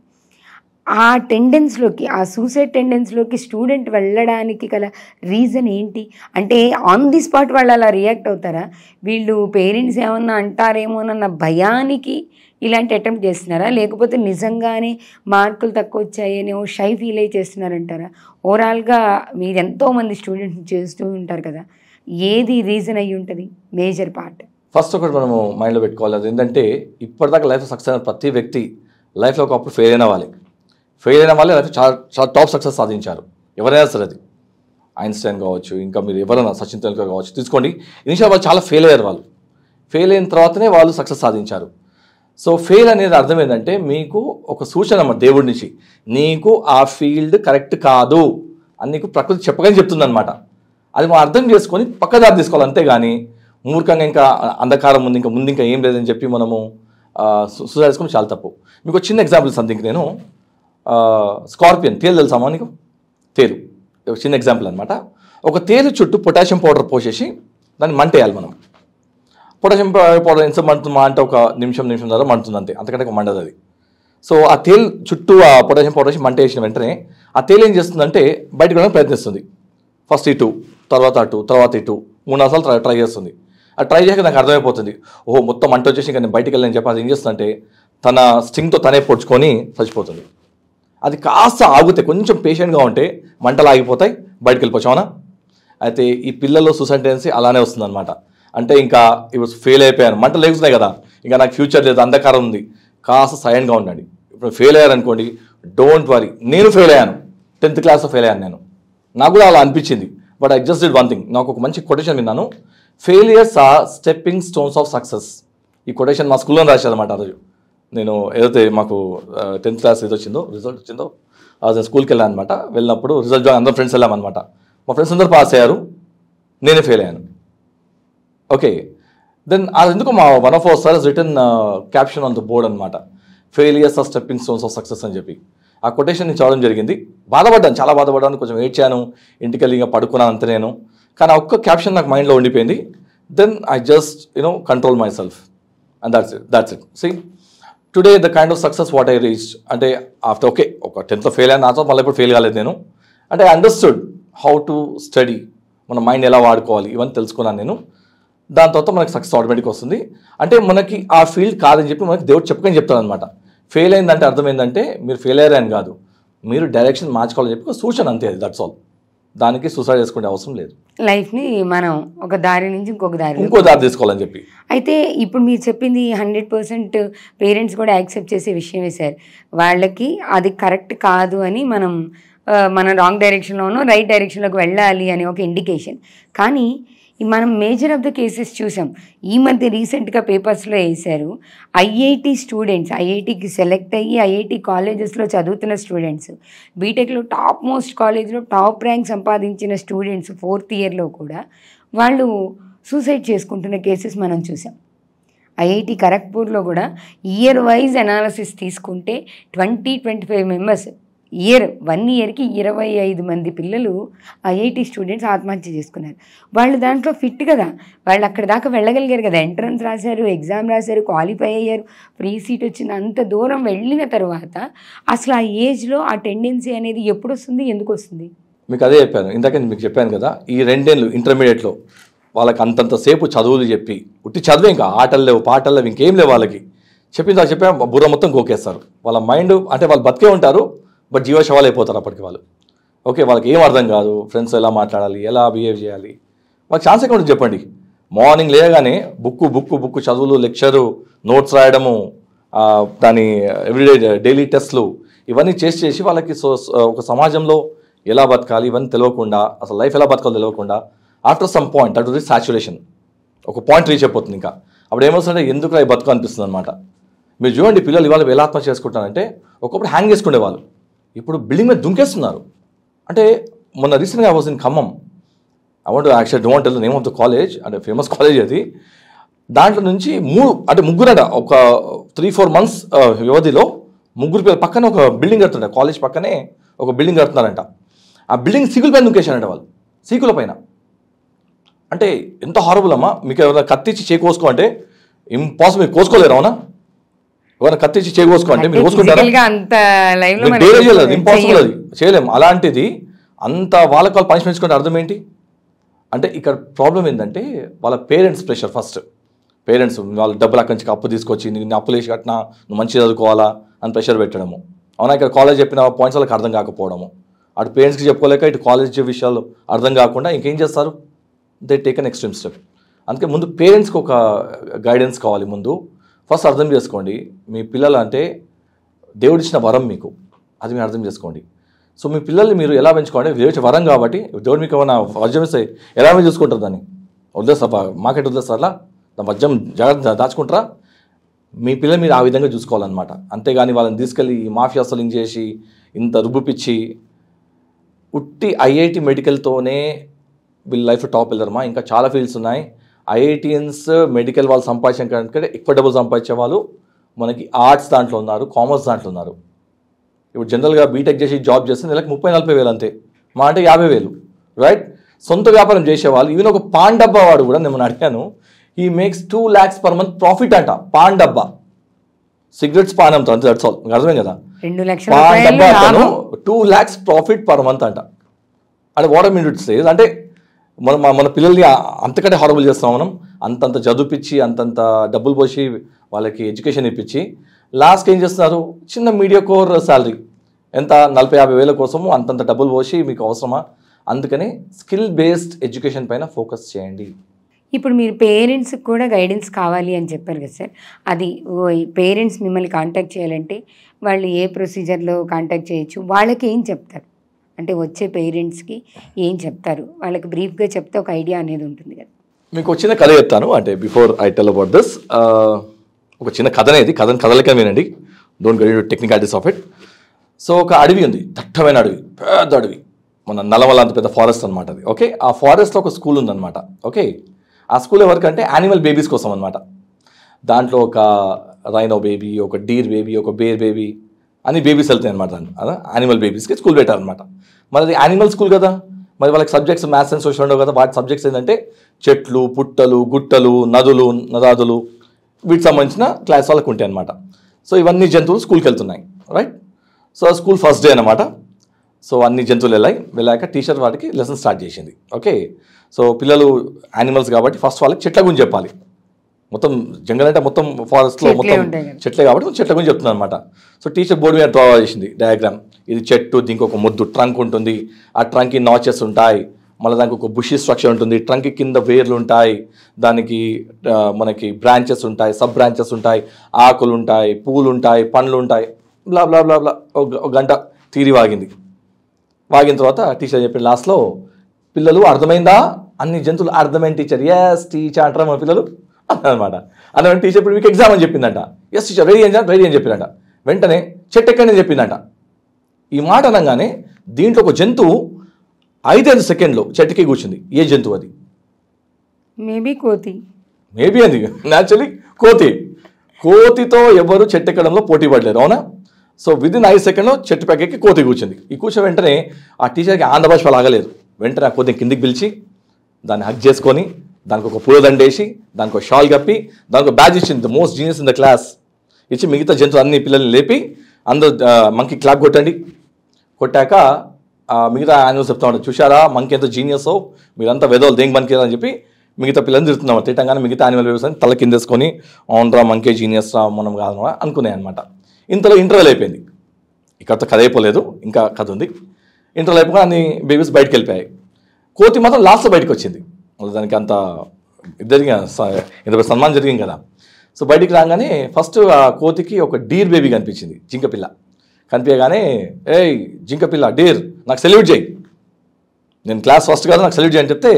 ఆ టెండెన్స్లోకి, ఆ సూసైడ్ టెండెన్స్లోకి స్టూడెంట్ వెళ్ళడానికి గల రీజన్ ఏంటి? అంటే ఆన్ ది స్పాట్ వాళ్ళు అలా రియాక్ట్ అవుతారా, వీళ్ళు పేరెంట్స్ ఏమన్నా అంటారేమోనన్న భయానికి ఇలాంటి అటెంప్ట్ చేస్తున్నారా, లేకపోతే నిజంగానే మార్కులు తక్కువ వచ్చాయని షై ఫీల్ అయ్యి చేస్తున్నారంటారా? ఓవరాల్గా మీరు ఎంతోమంది స్టూడెంట్స్ చేస్తూ ఉంటారు కదా, ఏది రీజన్ అయ్యి ఉంటుంది మేజర్ పార్ట్? ఫస్ట్ ఒకటి మనము మైండ్లో పెట్టుకోవాలి, అది ఏంటంటే ఇప్పటిదాకా లైఫ్లో సక్సెస్ అయిన ప్రతి వ్యక్తి లైఫ్లో ఒకప్పుడు ఫెయిల్ అయిన వాళ్ళే లైఫ్ చాలా టాప్ సక్సెస్ సాధించారు. ఎవరైనా సరే, అది ఐన్స్టైన్ కావచ్చు, ఇంకా మీరు ఎవరైనా సచిన్ తెండూల్కర్ కావచ్చు, తీసుకోండి. ఇనిషియల్ వాళ్ళు చాలా ఫెయిల్ అయ్యారు. వాళ్ళు ఫెయిల్ అయిన తర్వాతనే వాళ్ళు సక్సెస్ సాధించారు. సో ఫెయిల్ అనేది అర్థం ఏంటంటే మీకు ఒక సూచన అన్నమాట దేవుడి నుంచి, నీకు ఆ ఫీల్డ్ కరెక్ట్ కాదు అని నీకు ప్రకృతి చెప్పగానే చెప్తుందన్నమాట. అది మనం అర్థం చేసుకొని పక్కదారి తీసుకోవాలి. అంతేగాని మూర్ఖంగా ఇంకా అంధకారం ఉంది, ఇంకా ఏం లేదని చెప్పి మనము సూసైడ్ చేసుకుని చాలా తప్పు. మీకు చిన్న ఎగ్జాంపుల్ సంథింగ్, నేను స్కార్పియన్ తేలు తెలుసామా నీకు? తేలు ఒక చిన్న ఎగ్జాంపుల్ అనమాట. ఒక తేలు చుట్టూ పొటాషియం పౌడర్ పోసేసి దాన్ని మంటేయాలి మనం. పొటాషియం పౌడర్ ఎంత మండుతుందా అంటే ఒక నిమిషం ద్వారా మండుతుంది అంతే, అంతకంటే మండదు అది. సో ఆ తేలు చుట్టూ ఆ పొటాషియం పౌడర్ వేసి మంట వేసిన వెంటనే ఆ తేలు ఏం చేస్తుందంటే బయటకు వెళ్ళడానికి ప్రయత్నిస్తుంది. ఫస్ట్ ఇటు, తర్వాత అటు, తర్వాత ఇటు 3-4 సార్లు ట్రై చేస్తుంది. ఆ ట్రై చేయాక నాకు అర్థమైపోతుంది, ఓహో మొత్తం మంట వచ్చేసి ఇంకా నేను బయటికి వెళ్ళని చెప్పి అది ఏం చేస్తుందంటే తన స్టింగ్తో తనే పొడుచుకొని చచ్చిపోతుంది. అది కాస్త ఆగితే, కొంచెం పేషెంట్గా ఉంటే మంటలు ఆగిపోతాయి, బయటకు వెళ్ళిపోవచ్చు. అవునా? అయితే ఈ పిల్లల్లో సూసైడ్ టెండెన్సీ అలానే వస్తుందన్నమాట. అంటే ఇంకా ఇప్పుడు ఫెయిల్ అయిపోయాను, మంటలు లేగుతున్నాయి కదా, ఇంకా నాకు ఫ్యూచర్ లేదు, అంధకారం ఉంది, కాస్త సైలెంట్గా ఉండండి. ఇప్పుడు ఫెయిల్ అయ్యారనుకోండి, డోంట్ వరీ. నేను ఫెయిల్ అయ్యాను, 10th క్లాస్లో ఫెయిల్ అయ్యాను నేను, నాకు కూడా అలా అనిపించింది. But I just did one thing. నాకు ఒక మంచి కొటేషన్ విన్నాను, failures are stepping stones of success. ఈ కొటేషన్ మా స్కూల్లో రాశారన్నమాట. ఆ రోజు నేను ఏదైతే మాకు 10th క్లాస్ రిజల్ట్ వచ్చిందో నేను స్కూల్కి వెళ్ళాను అనమాట. వెళ్ళినప్పుడు రిజల్ట్ అందరం ఫ్రెండ్స్ వెళ్ళామన్నమాట. మా ఫ్రెండ్స్ అందరూ పాస్ అయ్యారు, నేనే ఫెయిల్ అయ్యాను. ఓకే, దెన్ అది ఎందుకు మా one of our sir written caption on the board అనమాట, failures are stepping stones of success అని చెప్పి. ఆ కొటేషన్ నేను చదవడం జరిగింది. బాధపడ్డాను, చాలా బాధపడ్డాను, కొంచెం ఏడ్చాను, ఇంటికి వెళ్ళి ఇంకా పడుకున్నాను అంతే నేను. కానీ ఆ ఒక్క క్యాప్షన్ నాకు మైండ్లో ఉండిపోయింది. Then I just control myself and that's it. See today the kind of success what I reached అంటే ఆఫ్టర్ ఒక 10thలో ఫెయిల్ అయ్యాను, నాతో మళ్ళీ ఇప్పుడు ఫెయిల్ కాలేదు నేను. అంటే I understood how to study, మన మైండ్ ఎలా వాడుకోవాలి ఇవన్నీ తెలుసుకున్నాను నేను. దాని తర్వాత మనకి సక్సెస్ ఆటోమేటిక్ వస్తుంది. అంటే మనకి ఆ ఫీల్డ్ కాదని చెప్పి మనకి దేవుడు చెప్పకని చెప్తాను అనమాట. ఫెయిల్ అయిందంటే అర్థం ఏంటంటే మీరు ఫెయిల్ అయ్యారని కాదు, మీరు డైరెక్షన్ మార్చుకోవాలని చెప్పి ఒక సూచన అంతే, అది దట్స్ ఆల్. దానికి సూసైడ్ చేసుకునే అవసరం లేదు. లైఫ్ని మనం ఒక దారి నుంచి ఇంకొక దారి తీసుకోవాలని చెప్పి. అయితే ఇప్పుడు మీరు చెప్పింది 100% పేరెంట్స్ కూడా యాక్సెప్ట్ చేసే విషయమే సార్. వాళ్ళకి అది కరెక్ట్ కాదు అని మనం రాంగ్ డైరెక్షన్లోనో రైట్ డైరెక్షన్లోకి వెళ్ళాలి అని ఒక ఇండికేషన్. కానీ మనం మేజర్ ఆఫ్ ద కేసెస్ చూసాం. ఈ మధ్య రీసెంట్గా పేపర్స్లో వేశారు, ఐఐటి స్టూడెంట్స్, ఐఐటికి సెలెక్ట్ అయ్యి ఐఐటి కాలేజెస్లో చదువుతున్న స్టూడెంట్స్, బీటెక్లో టాప్ మోస్ట్ కాలేజ్లో టాప్ ర్యాంక్ సంపాదించిన స్టూడెంట్స్ 4th ఇయర్లో కూడా వాళ్ళు సూసైడ్ చేసుకుంటున్న కేసెస్ మనం చూసాం. ఐఐటి ఖరగ్పూర్లో కూడా ఇయర్ వైజ్ అనాలిసిస్ తీసుకుంటే 20-25 మెంబర్స్, 1 ఇయర్కి 25 మంది పిల్లలు ఐఐటి స్టూడెంట్స్ ఆత్మహత్య చేసుకున్నారు. వాళ్ళు దాంట్లో ఫిట్ కదా, వాళ్ళు అక్కడ దాకా వెళ్ళగలిగారు కదా, ఎంట్రన్స్ రాశారు, ఎగ్జామ్ రాశారు, క్వాలిఫై అయ్యారు, ఫ్రీ సీట్ వచ్చింది. అంత దూరం వెళ్ళిన తర్వాత అసలు ఆ ఏజ్లో ఆ టెండెన్సీ అనేది ఎప్పుడు వస్తుంది, ఎందుకు వస్తుంది? మీకు అదే చెప్పాను ఇందాక, మీకు చెప్పాను కదా, ఈ 2 ఏళ్ళు ఇంటర్మీడియట్లో వాళ్ళకి అంతంతసేపు చదువులు చెప్పి, ఉట్టి చదువు, ఇంకా ఆటలు లేవు, పాటలు లేవు, ఇంకేం లేవు, వాళ్ళకి చెప్పా బుర్ర మొత్తం గోకేస్తారు. వాళ్ళ మైండ్ అంటే వాళ్ళు బతికే ఉంటారు, బట్ జీవశవాలు అయిపోతారు అప్పటికి వాళ్ళు. ఓకే, వాళ్ళకి ఏం అర్థం కాదు, ఫ్రెండ్స్ ఎలా మాట్లాడాలి, ఎలా బిహేవ్ చేయాలి, వాళ్ళకి ఛాన్స్ ఎక్కడ చెప్పండి. మార్నింగ్ లేగానే బుక్కు చదువులు, లెక్చరు, నోట్స్ రాయడము, దాని ఎవ్రీడే డైలీ టెస్ట్లు, ఇవన్నీ చేసి వాళ్ళకి ఒక సమాజంలో ఎలా బతకాలి ఇవన్నీ తెలియకుండా, అసలు లైఫ్ ఎలా బతకాలో తెలియకుండా, after some point that is saturation, ఒక పాయింట్ రీచ్ అయిపోతుంది. ఇంకా అప్పుడు ఏమొస్తుందంటే ఎందుకు అవి బతుకు అనిపిస్తుంది అనమాట. మీరు చూడండి, పిల్లలు ఇవాళ ఎలా ఆత్మహత్య చేసుకుంటారంటే, ఒకప్పుడు హ్యాంగ్ చేసుకునే వాళ్ళు, ఇప్పుడు బిల్డింగ్ మీద దుంకేస్తున్నారు. అంటే మొన్న రీసెంట్గా was in Khammam, I want actually don't tell the name of the college, అంటే ఫేమస్ కాలేజ్ అది. దాంట్లో నుంచి ముగ్గురట ఒక 3-4 months వ్యవధిలో ముగ్గురు పిల్లలు పక్కన ఒక బిల్డింగ్ కడుతుంట, కాలేజ్ పక్కనే ఒక బిల్డింగ్ కడుతున్నారంట. ఆ బిల్డింగ్ సీకుల పైన దుంకేశారంట వాళ్ళు, సీకుల పైన. అంటే ఎంత హారబుల్ అమ్మా. మీకు ఎవరైనా కత్తిచ్చి చేకోసుకో అంటే ఇంపాసిబుల్, మీరు కోసుకోలేరు. అవునా? ఎవరైనా కత్తిచ్చి చేకోసుకో అంటే మీరు కోసుకుంటారా? ఇంపాసిబుల్, అది చేయలేము. అలాంటిది అంత వాళ్ళకి వాళ్ళు పనిష్మెంట్స్ కొంటే అర్థం ఏంటి అంటే, ఇక్కడ ప్రాబ్లం ఏంటంటే వాళ్ళ పేరెంట్స్ ప్రెషర్. ఫస్ట్ పేరెంట్స్ వాళ్ళ డబ్బులు అక్కడి నుంచి అప్పు తీసుకొచ్చి, నేను అప్పులు వేసి కట్టినా, నువ్వు మంచిగా చదువుకోవాలా అని ప్రెషర్ పెట్టడము. అవునా? ఇక్కడ కాలేజ్ చెప్పిన పాయింట్స్ వాళ్ళకి అర్థం కాకపోవడము, అటు పేరెంట్స్కి చెప్పుకోలేక ఇటు కాలేజ్ విషయాలు అర్థం కాకుండా ఇంకేం చేస్తారు, they take an extreme step. అందుకే ముందు పేరెంట్స్కి ఒక గైడెన్స్ కావాలి. ముందు ఫస్ట్ అర్థం చేసుకోండి, మీ పిల్లలు అంటే దేవుడిచ్చిన వరం మీకు, అది మీరు అర్థం చేసుకోండి. సో మీ పిల్లల్ని మీరు ఎలా పెంచుకోండి, దేవుడి వరం కాబట్టి, దేవుడు మీకు ఏమైనా వజ్రం ఇస్తే ఎలా చూసుకుంటారు, దాన్ని వదిలేస్తా, మార్కెట్ వదిలేస్తారా, దాని వజ్రం జాగ్రత్త దాచుకుంటారా? మీ పిల్లలు మీరు ఆ విధంగా చూసుకోవాలన్నమాట. అంతేగాని వాళ్ళని తీసుకెళ్ళి ఈ మాఫియాస్తో లింక్ చేసి ఇంత రుబ్బుపిచ్చి, ఉట్టి ఐఐటి మెడికల్తోనే వీళ్ళ లైఫ్ టాప్ వెళ్తారమ్మా. ఇంకా చాలా ఫీల్డ్స్ ఉన్నాయి. ఐఐటియన్స్ మెడికల్ వాళ్ళు సంపాదించే కంటే ఎక్కువ డబ్బులు సంపాదించే వాళ్ళు మనకి ఆర్ట్స్ దాంట్లో ఉన్నారు, కామర్స్ దాంట్లో ఉన్నారు. ఇప్పుడు జనరల్గా బీటెక్ చేసి జాబ్ చేస్తే నెలకు 30-40 వేలు అంతే, మా అంటే 50,000, రైట్? సొంత వ్యాపారం చేసేవాళ్ళు, ఈవెన్ ఒక పాన్ డబ్బా వాడు కూడా నేను అడిగాను, he makes 2 lakhs per month profit అంట. పాన్ డబ్బా, సిగరెట్స్ పాన్ అమ్ముతారు అంతే, దట్స్ ఆల్. మీకు అర్థమే కదా, పాన్ డబ్బా అంటాను 2 lakhs ప్రాఫిట్ పర్ మంత్ అంట. అంటే what I mean to say అంటే మన పిల్లల్ని అంతకంటే హారబుల్ చేస్తాం మనం. అంతంత చదివిపించి, అంతంత డబ్బులు పోసి వాళ్ళకి ఎడ్యుకేషన్ ఇప్పించి, లాస్ట్కి ఏం చేస్తున్నారు, చిన్న మీడియా కోర్ శాలరీ ఎంత 40-50 వేల కోసము అంతంత డబ్బులు పోసి మీకు అవసరమా? అందుకని స్కిల్ బేస్డ్ ఎడ్యుకేషన్ పైన ఫోకస్ చేయండి. ఇప్పుడు మీరు పేరెంట్స్కి కూడా గైడెన్స్ కావాలి అని చెప్పారు కదా సార్, అది పేరెంట్స్ మిమ్మల్ని కాంటాక్ట్ చేయాలంటే వాళ్ళు ఏ ప్రొసీజర్లో కాంటాక్ట్ చేయొచ్చు, వాళ్ళకి ఏం చెప్తారు? అంటే వచ్చే పేరెంట్స్కి ఏం చెప్తారు? వాళ్ళకి బ్రీఫ్గా చెప్తే ఒక ఐడియా అనేది ఉంటుంది కదా. మీకు వచ్చిన కథ చెప్తాను, అంటే before I tell about this, ఒక చిన్న కథ అనేది, కథలకే వినండి, don't get into technicalities of it. So ఒక అడవి ఉంది, దట్టమైన అడవి, పెద్ద అడవి, మన నల్లమల అంత పెద్ద ఫారెస్ట్ అనమాట అది. ఓకే, ఆ ఫారెస్ట్లో ఒక స్కూల్ ఉందన్నమాట. ఓకే, ఆ స్కూల్ ఎవరికంటే యానిమల్ బేబీస్ కోసం అనమాట. దాంట్లో ఒక రైనో బేబీ, ఒక డీర్ బేబీ, ఒక బేర్ బేబీ అని బేబీస్ వెళ్తాయి అనమాట. అదా యానిమల్ బేబీస్కి స్కూల్ పెట్టారనమాట. మరి అది యానిమల్ స్కూల్ కదా, మరి వాళ్ళకి సబ్జెక్ట్స్ మ్యాథ్స్ అండ్ సోషల్ ఉండవు కదా. వాటి సబ్జెక్ట్స్ ఏంటంటే చెట్లు, పుట్టలు, గుట్టలు, నదులు, నదాదులు, వీటికి సంబంధించిన క్లాస్ వాళ్ళకి ఉంటాయి అనమాట. సో ఇవన్నీ జంతువులు స్కూల్కి వెళ్తున్నాయి, right? So school first day అనమాట. సో అన్ని జంతువులు వెళ్ళాక టీచర్ వాటికి లెసన్ స్టార్ట్ చేసింది. ఓకే, సో పిల్లలు యానిమల్స్ కాబట్టి ఫస్ట్ వాళ్ళకి చెట్ల గురించి చెప్పాలి. మొత్తం జంగల్ అంటే మొత్తం ఫారెస్ట్లో మొత్తం చెట్లే కాబట్టి చెట్ల గురించి చెప్తుంది అనమాట. సో టీచర్ బోర్డు మీద డ్రా చేసింది డయాగ్రామ్, ఇది చెట్టు, దీనికి ఒక ముద్దు ట్రంక్ ఉంటుంది, ఆ ట్రంక్కి నాచెస్ ఉంటాయి, మళ్ళీ దానికి ఒక బుషీ స్ట్రక్చర్ ఉంటుంది, ట్రంక్ కింద వేర్లు ఉంటాయి, దానికి మనకి బ్రాంచెస్ ఉంటాయి, సబ్ బ్రాంచెస్ ఉంటాయి, ఆకులు ఉంటాయి, పూలు ఉంటాయి, పండ్లు ఉంటాయి, బ్లా బ్లా బ్లా బ్లా. ఒక గంట తీరి వాగిన తర్వాత టీచర్ చెప్పిన లాస్ట్లో, పిల్లలు అర్థమైందా, అన్ని జంతువులు అర్థమైంది టీచర్, ఎస్ టీచర్ అంటారా మన పిల్లలు అనమాట. అందుకని టీచర్ ఇప్పుడు మీకు ఎగ్జామ్ అని చెప్పిందంట, ఎస్ టీచర్ రెడీ అని చెప్పినట్ట. వెంటనే చెట్టు ఎక్కడనే చెప్పిందంట. ఈ మాట అనగానే దీంట్లో ఒక జంతువు 5 సెకండ్లో చెట్టుకి కూర్చుంది. ఏ జంతువు అది? మేబీ కోతి. మేబీ అది న్యాచురలీ కోతితో ఎవరు చెట్టు ఎక్కడంలో పోటీ పడలేరు, అవునా? సో విదిన్ 5 సెకండ్లో చెట్టు పైకి కోతి కూర్చుంది. ఈ కూర్చో వెంటనే ఆ టీచర్కి ఆంధ్రభాష ఆగలేదు. వెంటనే ఆ కోతిని కిందికి పిలిచి దాన్ని హక్ చేసుకొని దానికి ఒక పూలదండేసి దానికి ఒక షాల్ కప్పి దానికి ఒక బ్యాజ్ ఇచ్చింది, the most genius in the class ఇచ్చి మిగతా జంతువు అన్ని పిల్లల్ని లేపి అందరూ మంకీ క్లాప్ కొట్టండి. కొట్టాక మిగతా యానిమల్స్ చెప్తా ఉంటారు, చూశారా మంకీ ఎంత జీనియస్, మీరంతా వెదోలు దేనికి పనికిరా అని చెప్పి మిగతా పిల్లల్ని తిడుతున్నాం. తిట్టంగానే మిగతా యానిమల్ వ్యవసాయం తల కిందేసుకొని అవునరా మంకీ జీనియస్ రా మనం కాదు అనుకున్నాయి అనమాట. ఇంతలో ఇంటర్వెల్ అయిపోయింది. ఇక్కడతో కథ అయిపోలేదు, ఇంకా కథ ఉంది. ఇంటర్వెల్ అయిపోగా అన్ని బేబీస్ బయటకు వెళ్ళిపోయాయి. కోతి మాత్రం లాస్ట్లో బయటకు వచ్చింది. దానికి అంత ఇద్దరికి ఇంత సన్మానం జరిగింది కదా. సో బయటికి రాగానే ఫస్ట్ ఆ కోతికి ఒక డీర్ బేబీ కనిపించింది, జింకపిల్ల. కనిపించగానే ఏయ్ జింకపిల్ల డీర్ నాకు సెల్యూట్ చేయి, నేను క్లాస్ ఫస్ట్ కాదు నాకు సెల్యూట్ చేయని చెప్తే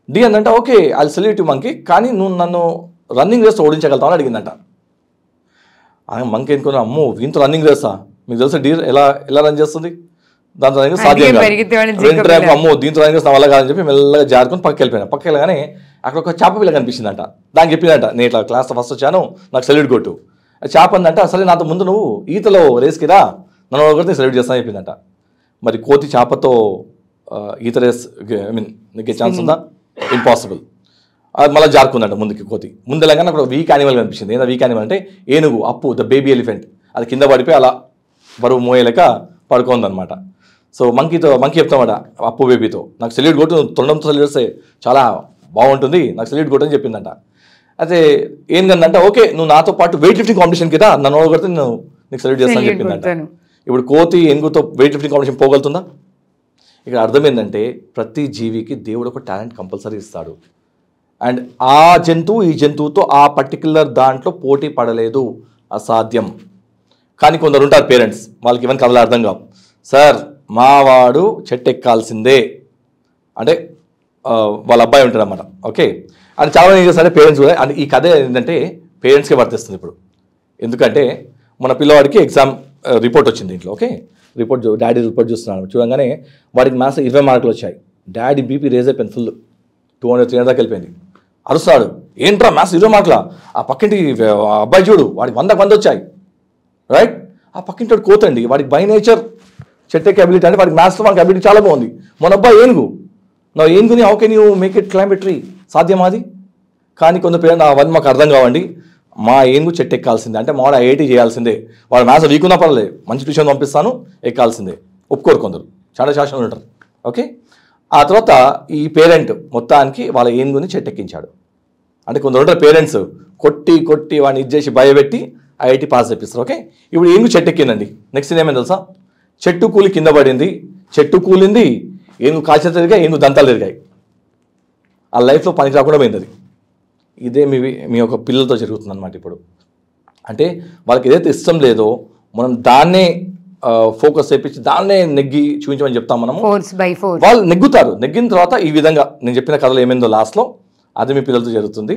డి అందంట okay I salute you monkey, కానీ నువ్వు నన్ను రన్నింగ్ రేస్ ఓడించగలుగుతావు అని అడిగిందంట. మంకీ అనుకున్నా, అమ్మో వీంతో రన్నింగ్ రేసా, మీకు తెలుసా డీర్ ఎలా రన్ చేస్తుంది, దాంతో రన్నింగ్ సాధ్యం కాదు, అమ్మో దీంతో రన్నింగ్ రేస్ నా వల్ల కాదని చెప్పి మెల్లగా జారుకొని పక్కకి వెళ్ళిపోయినా. పక్కకి వెళ్ళగానే అక్కడ ఒక చేప పిల్ల కనిపించిందంట. దానికి చెప్పిందంట, నేను ఇట్లా క్లాస్ ఫస్ట్ వచ్చాను నాకు సెల్యూట్ కొట్టు. చేప అందంట, సరే నాతో ముందు నువ్వు ఈతలో రేస్కి రా, నన్ను ఒకరిని సెల్యూట్ చేస్తాను చెప్పిందంట. మరి కోతి చేపతో ఈత రేస్ నీకే ఛాన్స్ ఉందా? ఇంపాసిబుల్. అది మళ్ళీ జారుకుందంట ముందుకి. కోతి ముందులాగానే అక్కడ వీక్ యానిమల్ కనిపించింది. ఏదో వీక్ యానిమల్ అంటే ఏనుగు, అప్పు ద బేబీ ఎలిఫెంట్. అది కింద పడిపోయి అలా బరువు మోయలేక పడుకోందనమాట. సో మంకీ చెప్తామట అప్పు బేబీతో, నాకు సెల్యూట్ కొట్టు, నువ్వు తొండంతో సెల్యూట్ చేస్తే చాలా బాగుంటుంది, నాకు సెల్యూట్ కొట్టు అని చెప్పిందంట. అయితే ఏం కదంటే ఓకే నువ్వు నాతో పాటు వెయిట్ లిఫ్టింగ్ కాంపిటీషన్కి రా, నన్ను కొడితే నేను నీకు సెల్యూట్ చేస్తానని చెప్పిందంట. ఇప్పుడు కోతి ఏనుగుతో వెయిట్ లిఫ్టింగ్ కాంపిటీషన్ పోగలుగుతుందా? ఇక్కడ అర్థం ఏంటంటే ప్రతి జీవికి దేవుడు ఒక టాలెంట్ కంపల్సరీ ఇస్తాడు. అండ్ ఆ జంతువు ఈ జంతువుతో ఆ పర్టికులర్ దాంట్లో పోటీ పడలేదు, అసాధ్యం. కానీ కొందరు ఉంటారు పేరెంట్స్, వాళ్ళకి ఇవన్నీ కథలు అర్థం కావు. సార్ మా వాడు చెట్టు ఎక్కాల్సిందే అంటే వాళ్ళ అబ్బాయి ఉంటాడు అన్నమాట. ఓకే అని చాలా ఏం చేస్తారంటే పేరెంట్స్ కూడా. అంటే ఈ కథ ఏంటంటే పేరెంట్స్కే వర్తిస్తుంది ఇప్పుడు. ఎందుకంటే మన పిల్లవాడికి ఎగ్జామ్ రిపోర్ట్ వచ్చింది ఇంట్లో. ఓకే డాడీ రిపోర్ట్ చూస్తున్నాను. చూడగానే వాడికి మ్యాథ్స్ 20 మార్కులు వచ్చాయి. డాడీ బీపీ రేజ్ అయిపోయింది, ఫుల్ 200-300 దాకా వెళ్ళిపోయింది. అరుస్తాడు, ఏంట్రా మ్యాథ్స్ 20 మార్కులా, ఆ పక్కింటి అబ్బాయి చూడు వాడికి 100 వచ్చాయి, రైట్? ఆ పక్కింటి కోతండి, వాడికి బై నేచర్ చెట్టు ఎక్కే అబిలిటీ, అంటే వాడికి మ్యాథ్స్లో వాడికి అబిలిటీ చాలా బాగుంది. మన అబ్బాయి ఏనుగు, నా ఏనుగుని how can you make it climb a tree, సాధ్యమాది? కానీ కొంత పేరెంట్ అవన్నీ మాకు అర్థం కావండి, మా ఏనుగు చెట్టు ఎక్కాల్సిందే, అంటే మా వాడు ఐఐటీ చేయాల్సిందే, వాడు మ్యాథ్స్ వీక్ ఉన్నా పర్లేదు మంచి ట్యూషన్ పంపిస్తాను ఎక్కాల్సిందే, ఒప్పుకోరు కొందరు, చాలా శాసనాలు ఉంటారు. ఓకే ఆ తర్వాత ఈ పేరెంట్ మొత్తానికి వాళ్ళ ఏనుగుని చెట్టు ఎక్కించాడు. అంటే కొందరు ఉంటారు పేరెంట్స్ కొట్టి వాడిని ఇచ్చేసి భయపెట్టి ఐఐటీ పాస్ చేపిస్తారు. ఓకే ఇప్పుడు ఏనుగు చెట్టు ఎక్కిందండి. నెక్స్ట్ ఏమైంది తెలుసా? చెట్టు కూలి కింద పడింది, చెట్టు కూలింది, ఏనుగు కాల్చేత తిరిగాయి, ఏనుగు దంతాలు తిరిగాయి. ఆ లైఫ్లో పనికి రాకుండా పోయింది అది. ఇదే మీ యొక్క పిల్లలతో జరుగుతుంది అనమాట ఇప్పుడు. అంటే వాళ్ళకి ఏదైతే ఇష్టం లేదో మనం దాన్నే ఫోకస్ చేయించి దాన్నే నెగ్గి చూపించమని చెప్తాం మనము. వాళ్ళు నెగ్గుతారు. నెగ్గిన తర్వాత ఈ విధంగా నేను చెప్పిన కథలు ఏమైందో లాస్ట్లో అది మీ పిల్లలతో జరుగుతుంది.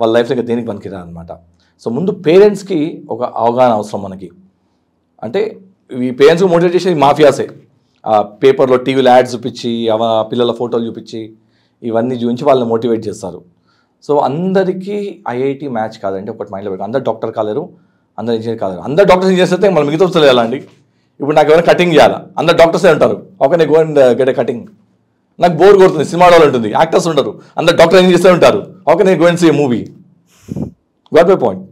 వాళ్ళ లైఫ్లో ఇంకా దేనికి పనికిరా అనమాట. సో ముందు పేరెంట్స్కి ఒక అవగాహన అవసరం మనకి. అంటే ఈ పేరెంట్స్కి మోటివేట్ చేసేది మాఫియాసే. పేపర్లో టీవీలో యాడ్స్ చూపించి పిల్లల ఫోటోలు చూపించి ఇవన్నీ చూపించి వాళ్ళని మోటివేట్ చేస్తారు. సో అందరికీ ఐఐటి మ్యాచ్ కాదండి, ఒకటి మైండ్లో పెట్టి. అందరు డాక్టర్ కాలేరు, అందరు ఇంజనీర్ కాలేరు. అందరు డాక్టర్స్ ఇంజనీర్స్ అయితే మనం మిగతా తెలియాలండి. ఇప్పుడు నాకు ఎవరైనా కటింగ్ చేయాలా, అందరు డాక్టర్సే ఉంటారు. ఓకే నేను go and get a cutting. నాకు బోర్ కొడుతుంది, సినిమా వాళ్ళు ఉంటుంది, యాక్టర్స్ ఉంటారు, అందరు డాక్టర్ ఏం చేస్తూ ఉంటారు. ఓకే నేను go and see a movie. Got my point.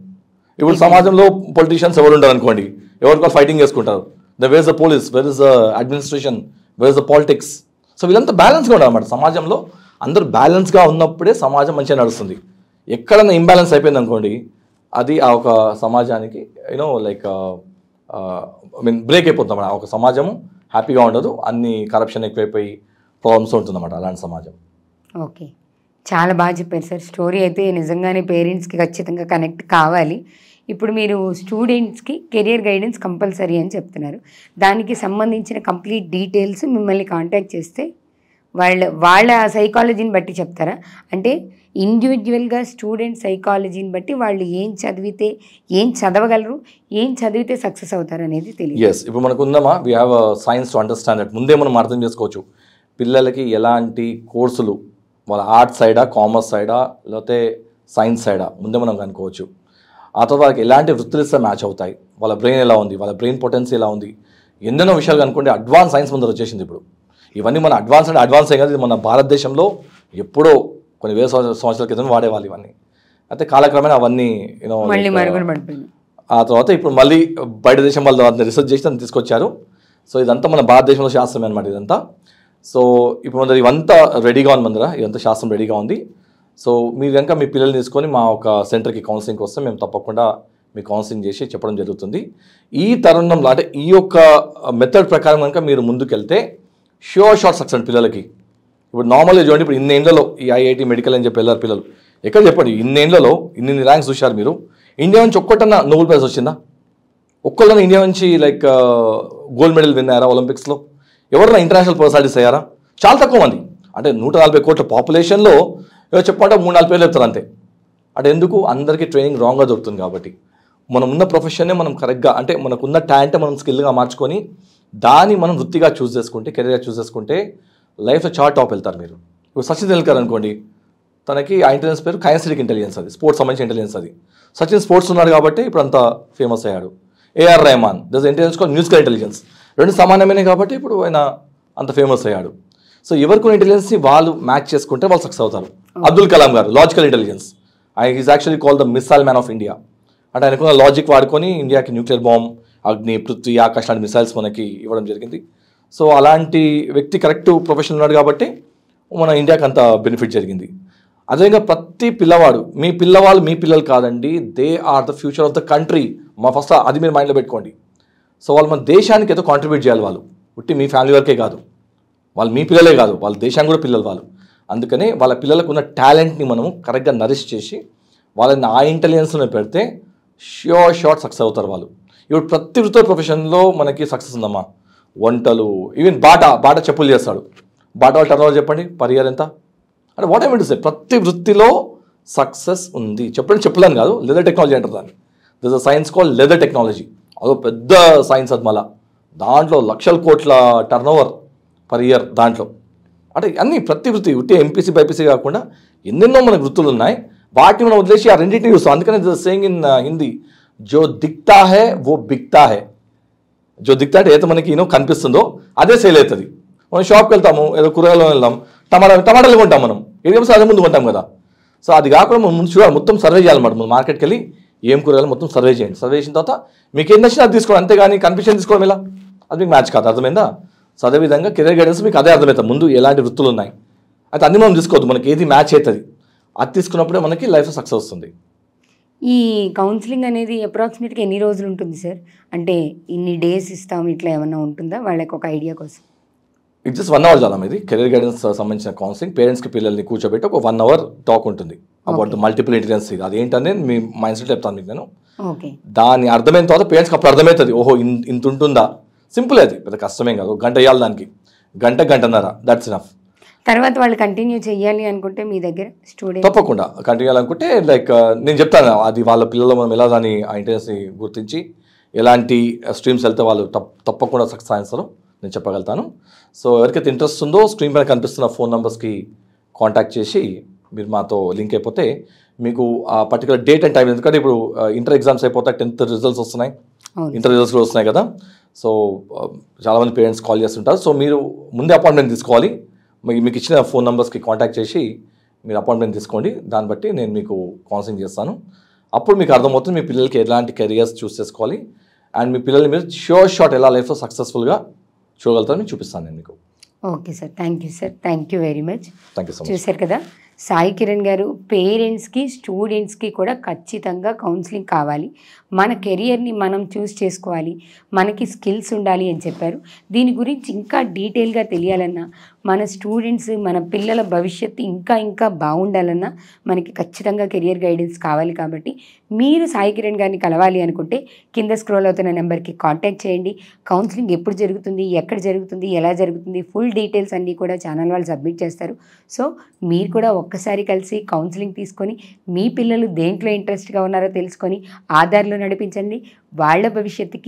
ఇప్పుడు సమాజంలో పొలిటీషియన్స్ ఎవరు ఉంటారు అనుకోండి, ఎవరికి ఫైటింగ్ చేసుకుంటారు. Where is the police, where is the administration, where is the politics. So వీళ్ళంతా బ్యాలెన్స్గా ఉండాలి అన్నమాట. సమాజంలో అందరూ బ్యాలెన్స్గా ఉన్నప్పుడే సమాజం మంచిగా నడుస్తుంది. ఎక్కడన్నా ఇంబ్యాలెన్స్ అయిపోయింది అనుకోండి, అది ఆ ఒక సమాజానికి లైక్ ఐ మీన్ బ్రేక్ అయిపోతుంది అన్నమాట. ఒక సమాజము హ్యాపీగా ఉండదు, అన్ని కరప్షన్ ఎక్కువైపోయి ప్రాబ్లమ్స్ ఉంటుందన్నమాట అలాంటి సమాజం. ఓకే, చాలా బాగా చెప్పారు సార్. స్టోరీ అయితే నిజంగానే పేరెంట్స్కి ఖచ్చితంగా కనెక్ట్ కావాలి. ఇప్పుడు మీరు స్టూడెంట్స్కి కెరియర్ గైడెన్స్ కంపల్సరీ అని చెప్తున్నారు. దానికి సంబంధించిన కంప్లీట్ డీటెయిల్స్ మిమ్మల్ని కాంటాక్ట్ చేస్తే వాళ్ళ సైకాలజీని బట్టి చెప్తారా? అంటే ఇండివిజువల్గా స్టూడెంట్ సైకాలజీని బట్టి వాళ్ళు ఏం చదివితే ఏం చదవగలరు, ఏం చదివితే సక్సెస్ అవుతారు అనేది తెలియదు. ఎస్, ఇప్పుడు మనకు ఉందామా, we have science to understand that. ముందే మనం అర్థం చేసుకోవచ్చు పిల్లలకి ఎలాంటి కోర్సులు, వాళ్ళ ఆర్ట్స్ సైడా, కామర్స్ సైడా, లేకపోతే సైన్స్ సైడా ముందే మనం కనుక్కోవచ్చు. ఆ తర్వాత వాళ్ళకి ఎలాంటి వృత్తులిస్తే మ్యాచ్ అవుతాయి, వాళ్ళ బ్రెయిన్ ఎలా ఉంది, వాళ్ళ బ్రెయిన్ పొటెన్సీ ఎలా ఉంది, ఎన్నెన్నో విషయాలు కనుక్కుంటే అడ్వాన్స్ సైన్స్ ముందర వచ్చేసింది. ఇప్పుడు ఇవన్నీ మన అడ్వాన్స్ అంటే అడ్వాన్స్ ఏ కాదు, ఇది మన భారతదేశంలో ఎప్పుడో కొన్ని వేల సంవత్సరాల క్రితం వాడేవాళ్ళు ఇవన్నీ. అయితే కాలక్రమేణా అవన్నీ ఆ తర్వాత ఇప్పుడు మళ్ళీ బయట దేశం వాళ్ళు రీసెర్చ్ చేసి దాన్ని తీసుకొచ్చారు. సో ఇదంతా మన భారతదేశంలో శాస్త్రమే అనమాట ఇదంతా. సో ఇప్పుడు మన ఇవంతా రెడీగా ఉంది, మన ఇదంతా శాస్త్రం రెడీగా ఉంది. సో మీరు కనుక మీ పిల్లల్ని తీసుకొని మా ఒక సెంటర్కి కౌన్సిలింగ్కి వస్తే మేము తప్పకుండా మీ కౌన్సిలింగ్ చేసి చెప్పడం జరుగుతుంది. ఈ తరుణంలో అంటే ఈ యొక్క మెథడ్ ప్రకారం కనుక మీరు ముందుకెళ్తే షూర్ షార్ట్ సక్సెస్ పిల్లలకి. ఇప్పుడు నార్మల్గా చూడండి, ఇప్పుడు ఇన్నేళ్లలో ఈ ఐఐటి మెడికల్ అని చెప్పి వెళ్ళారు పిల్లలు. ఎక్కడ చెప్పండి, ఇన్నేళ్లలో ఇన్ని ర్యాంక్స్ చూశారు మీరు. ఇండియా నుంచి ఒక్కటన్నా నోబెల్ ప్రైజ్ వచ్చిందా? ఒక్కళ్ళన్నా ఇండియా నుంచి లైక్ గోల్డ్ మెడల్ విన్ అయ్యారా ఒలింపిక్స్లో? ఎవరైనా ఇంటర్నేషనల్ పర్సనాలిటీస్ అయ్యారా? చాలా తక్కువ మంది. అంటే 140 కోట్ల పాపులేషన్లో చెప్పమంటే 3-4 పేర్లు చెప్తారు అంతే. అంటే ఎందుకు? అందరికీ ట్రైనింగ్ రాంగ్గా దొరుకుతుంది కాబట్టి. మనం ఉన్న ప్రొఫెషన్నే మనం కరెక్ట్గా, అంటే మనకున్న టాలెంట్ మనం స్కిల్గా మార్చుకొని దాన్ని మనం వృత్తిగా చూస్ చేసుకుంటే, కెరీర్గా చూస్ చేసుకుంటే లైఫ్లో చాలా టాప్ వెళ్తారు మీరు. ఇప్పుడు సచిన్ టెండూల్కర్ అనుకోండి, తనకి ఆ ఇంటెలిజెన్స్ పేరు కైనెస్టిక్ ఇంటెలిజెన్స్, అది స్పోర్ట్స్ సంబంధించిన ఇంటెలిజెన్స్. అది సచిన్ స్పోర్ట్స్ ఉన్నాడు కాబట్టి ఇప్పుడు అంత ఫేమస్ అయ్యాడు. ఏఆర్ రెహమాన్, దస్ ఇంటెలిజెన్స్ కాల్ మ్యూజికల్ ఇంటెలిజెన్స్, రెండు సమానమే కాబట్టి ఇప్పుడు ఆయన అంత ఫేమస్ అయ్యాడు. సో ఎవరికి ఇంటెలిజెన్స్ని వాళ్ళు మ్యాచ్ చేసుకుంటే వాళ్ళు సక్సెస్ అవుతారు. అబ్దుల్ కలాం గారు లాజికల్ ఇంటెలిజెన్స్, ఆయన is actually call the missile man of India. అంటే ఆయనకున్న లాజిక్ వాడుకొని ఇండియాకి న్యూక్లియర్ బాంబ్, అగ్ని, పృథ్వీ, ఆకాశ్ లాంటి మిసైల్స్ మనకి ఇవ్వడం జరిగింది. సో అలాంటి వ్యక్తి కరెక్ట్ ప్రొఫెషన్ ఉన్నాడు కాబట్టి మన ఇండియాకి అంత బెనిఫిట్ జరిగింది. అదేవిధంగా ప్రతి పిల్లవాడు, మీ పిల్లవాళ్ళు మీ పిల్లలు కాదండి, they are the future of the country. First అది మీరు మైండ్లో పెట్టుకోండి. సో వాళ్ళు మన దేశానికి ఏదో కాంట్రిబ్యూట్ చేయాలి. వాళ్ళు ఉట్టి మీ ఫ్యామిలీ వరకే కాదు, వాళ్ళు మీ పిల్లలే కాదు, వాళ్ళ దేశానికి కూడా పిల్లలు వాళ్ళు. అందుకనే వాళ్ళ పిల్లలకు ఉన్న టాలెంట్ని మనము కరెక్ట్గా నరిష్ చేసి వాళ్ళని ఆ ఇంటెలిజెన్స్లో పెడితే షార్ట్ సక్సెస్ అవుతారు వాళ్ళు. ఇప్పుడు ప్రతి వృత్తి ప్రొఫెషన్లో మనకి సక్సెస్ ఉందమ్మా. వంటలు, ఈవెన్ బాట చెప్పులు చేస్తాడు. బాట వాళ్ళ టర్నోవర్ చెప్పండి పర్ ఇయర్ ఎంత? అంటే what I mean to say, ప్రతి వృత్తిలో సక్సెస్ ఉంది. చెప్పలేను కాదు, లెదర్ టెక్నాలజీ అంటారు దాన్ని. This a science call leather technology. అదో పెద్ద సైన్స్ అది. మళ్ళీ దాంట్లో లక్షల కోట్ల టర్నోవర్ పర్ ఇయర్ దాంట్లో. అంటే అన్నీ ప్రతి వృత్తి, ఉట్టి ఎంపీసీ బైపీసీ కాకుండా ఎన్నెన్నో మనకు వృత్తులు ఉన్నాయి. వాటిని మనం వదిలేసి ఆ రెండింటిని చూస్తాం. అందుకని సేయింగ్ ఇన్ హిందీ, జో దిక్తా హే వో బిక్తా హే. జో దిక్తా అంటే ఏదో మనకి కనిపిస్తుందో అదే సేల్ అవుతుంది. మనం షాప్కి వెళ్తాము, ఏదో కూరగాయలు వెళ్దాం, టమాటాలు కొంటాం, మనం ఏదో అదే ముందు కొంటాం కదా. సో అది కాకుండా మనం ముందు చూడాలి, మొత్తం సర్వే చేయాలన్నమాట. మనం మార్కెట్కి వెళ్ళి ఏం కూరగాయలు మొత్తం సర్వే చేయండి. సర్వే చేసిన తర్వాత మీకు ఏం నచ్చినా అది తీసుకోండి, అంతేగాని కన్ఫ్యూషన్ తీసుకోవడం ఇలా అది మీకు మ్యాచ్ కాదు. అర్థమైందా? సో అదేవిధంగా కెరీర్ గైడెన్స్ మీకు అదే అర్థమవుతుంది, ముందు ఎలాంటి వృత్తులు ఉన్నాయి అయితే అన్ని మనం తీసుకోవద్దు, మనకి ఏది మ్యాచ్ అవుతుంది అది తీసుకున్నప్పుడే మనకి లైఫ్ సక్సెస్ వస్తుంది. ఈ కౌన్సిలింగ్ అనేది అప్రాక్సిమేట్గా ఎన్ని రోజులు ఉంటుంది సార్? అంటే ఇన్ని డేస్ ఇస్తాం ఇట్లా ఏమన్నా ఉంటుందా వాళ్ళకి ఒక ఐడియా కోసం? ఇట్ జస్ట్ 1 hour చాలా. ఇది కెరీర్ గైడెన్స్ సంబంధించిన కౌన్సిలింగ్. పేరెంట్స్కి పిల్లల్ని కూర్చోబెట్టి ఒక 1 hour టాక్ ఉంటుంది అబౌట్ ద మల్టిపుల్ ఇంటెలిజెన్స్. ఇది అదేంటనేది మీ మైండ్ సెట్ చెప్తాను మీకు నేను. దాన్ని అర్థమైన తర్వాత పేరెంట్స్కి అప్పుడు అర్థమవుతుంది, ఓహో ఇంత ఉంటుందా. సింపుల్, అది పెద్ద కష్టమేం కాదు. గంట ఇవ్వాలి దానికి, గంటన్నర, దట్స్ ఇనఫ్. తర్వాత వాళ్ళు కంటిన్యూ చేయాలి అనుకుంటే మీ దగ్గర స్టూడెంట్ తప్పకుండా కంటిన్యూ చేయాలనుకుంటే లైక్ నేను చెప్తాను, అది వాళ్ళ పిల్లలు మనం ఎలా దాన్ని ఆ ఇంటెలిజెన్స్ని గుర్తించి ఎలాంటి స్ట్రీమ్స్ వెళ్తే వాళ్ళు తప్పకుండా సక్సెస్ సాధిస్తారో నేను చెప్పగలుగుతాను. సో ఎవరికైతే ఇంట్రెస్ట్ ఉందో స్క్రీన్ పైన కనిపిస్తున్న ఫోన్ నెంబర్స్కి కాంటాక్ట్ చేసి మీరు మాతో లింక్ అయిపోతే మీకు ఆ పర్టికులర్ డేట్ అండ్ టైం, ఎందుకంటే ఇప్పుడు ఇంటర్ ఎగ్జామ్స్ అయిపోతాయి, 10th రిజల్ట్స్ వస్తున్నాయి, ఇంటర్ రిజల్ట్స్ కూడా వస్తున్నాయి కదా. సో చాలామంది పేరెంట్స్ కాల్ చేస్తుంటారు. సో మీరు ముందే అపాయింట్మెంట్ తీసుకోవాలి. మీకు ఇచ్చిన ఫోన్ నెంబర్స్కి కాంటాక్ట్ చేసి మీరు అపాయింట్మెంట్ తీసుకోండి. దాన్ని బట్టి నేను మీకు కౌన్సిలింగ్ చేస్తాను. అప్పుడు మీకు అర్థమవుతుంది మీ పిల్లలకి ఎలాంటి కెరియర్స్ చూస్ చేసుకోవాలి అండ్ మీ పిల్లల్ని మీరు షార్ట్ ఎలా లైఫ్లో సక్సెస్ఫుల్గా చూడగలుగుతారని చూపిస్తాను నేను మీకు. Okay sir, thank you sir, thank you very much. Thank you so much. చూశారు కదా, సాయి కిరణ్ గారు, పేరెంట్స్కి స్టూడెంట్స్కి కూడా ఖచ్చితంగా కౌన్సిలింగ్ కావాలి. మన కెరియర్ని మనం చూస్ చేసుకోవాలి, మనకి స్కిల్స్ ఉండాలి అని చెప్పారు. దీని గురించి ఇంకా డీటెయిల్గా తెలియాలన్నా, మన స్టూడెంట్స్, మన పిల్లల భవిష్యత్తు ఇంకా బాగుండాలన్నా మనకి ఖచ్చితంగా కెరియర్ గైడెన్స్ కావాలి. కాబట్టి మీరు సాయి కిరణ్ గారిని కలవాలి అనుకుంటే కింద స్క్రోల్ అవుతున్న నెంబర్కి కాంటాక్ట్ చేయండి. కౌన్సిలింగ్ ఎప్పుడు జరుగుతుంది, ఎక్కడ జరుగుతుంది, ఎలా జరుగుతుంది, ఫుల్ డీటెయిల్స్ అన్నీ కూడా ఛానల్ వాళ్ళు సబ్మిట్ చేస్తారు. సో మీరు కూడా ఒక్కసారి కలిసి కౌన్సిలింగ్ తీసుకొని మీ పిల్లలు దేంట్లో ఇంట్రెస్ట్గా ఉన్నారో తెలుసుకొని ఆధార్లో నడిపించండి. వాళ్ళ భవిష్యత్తుకి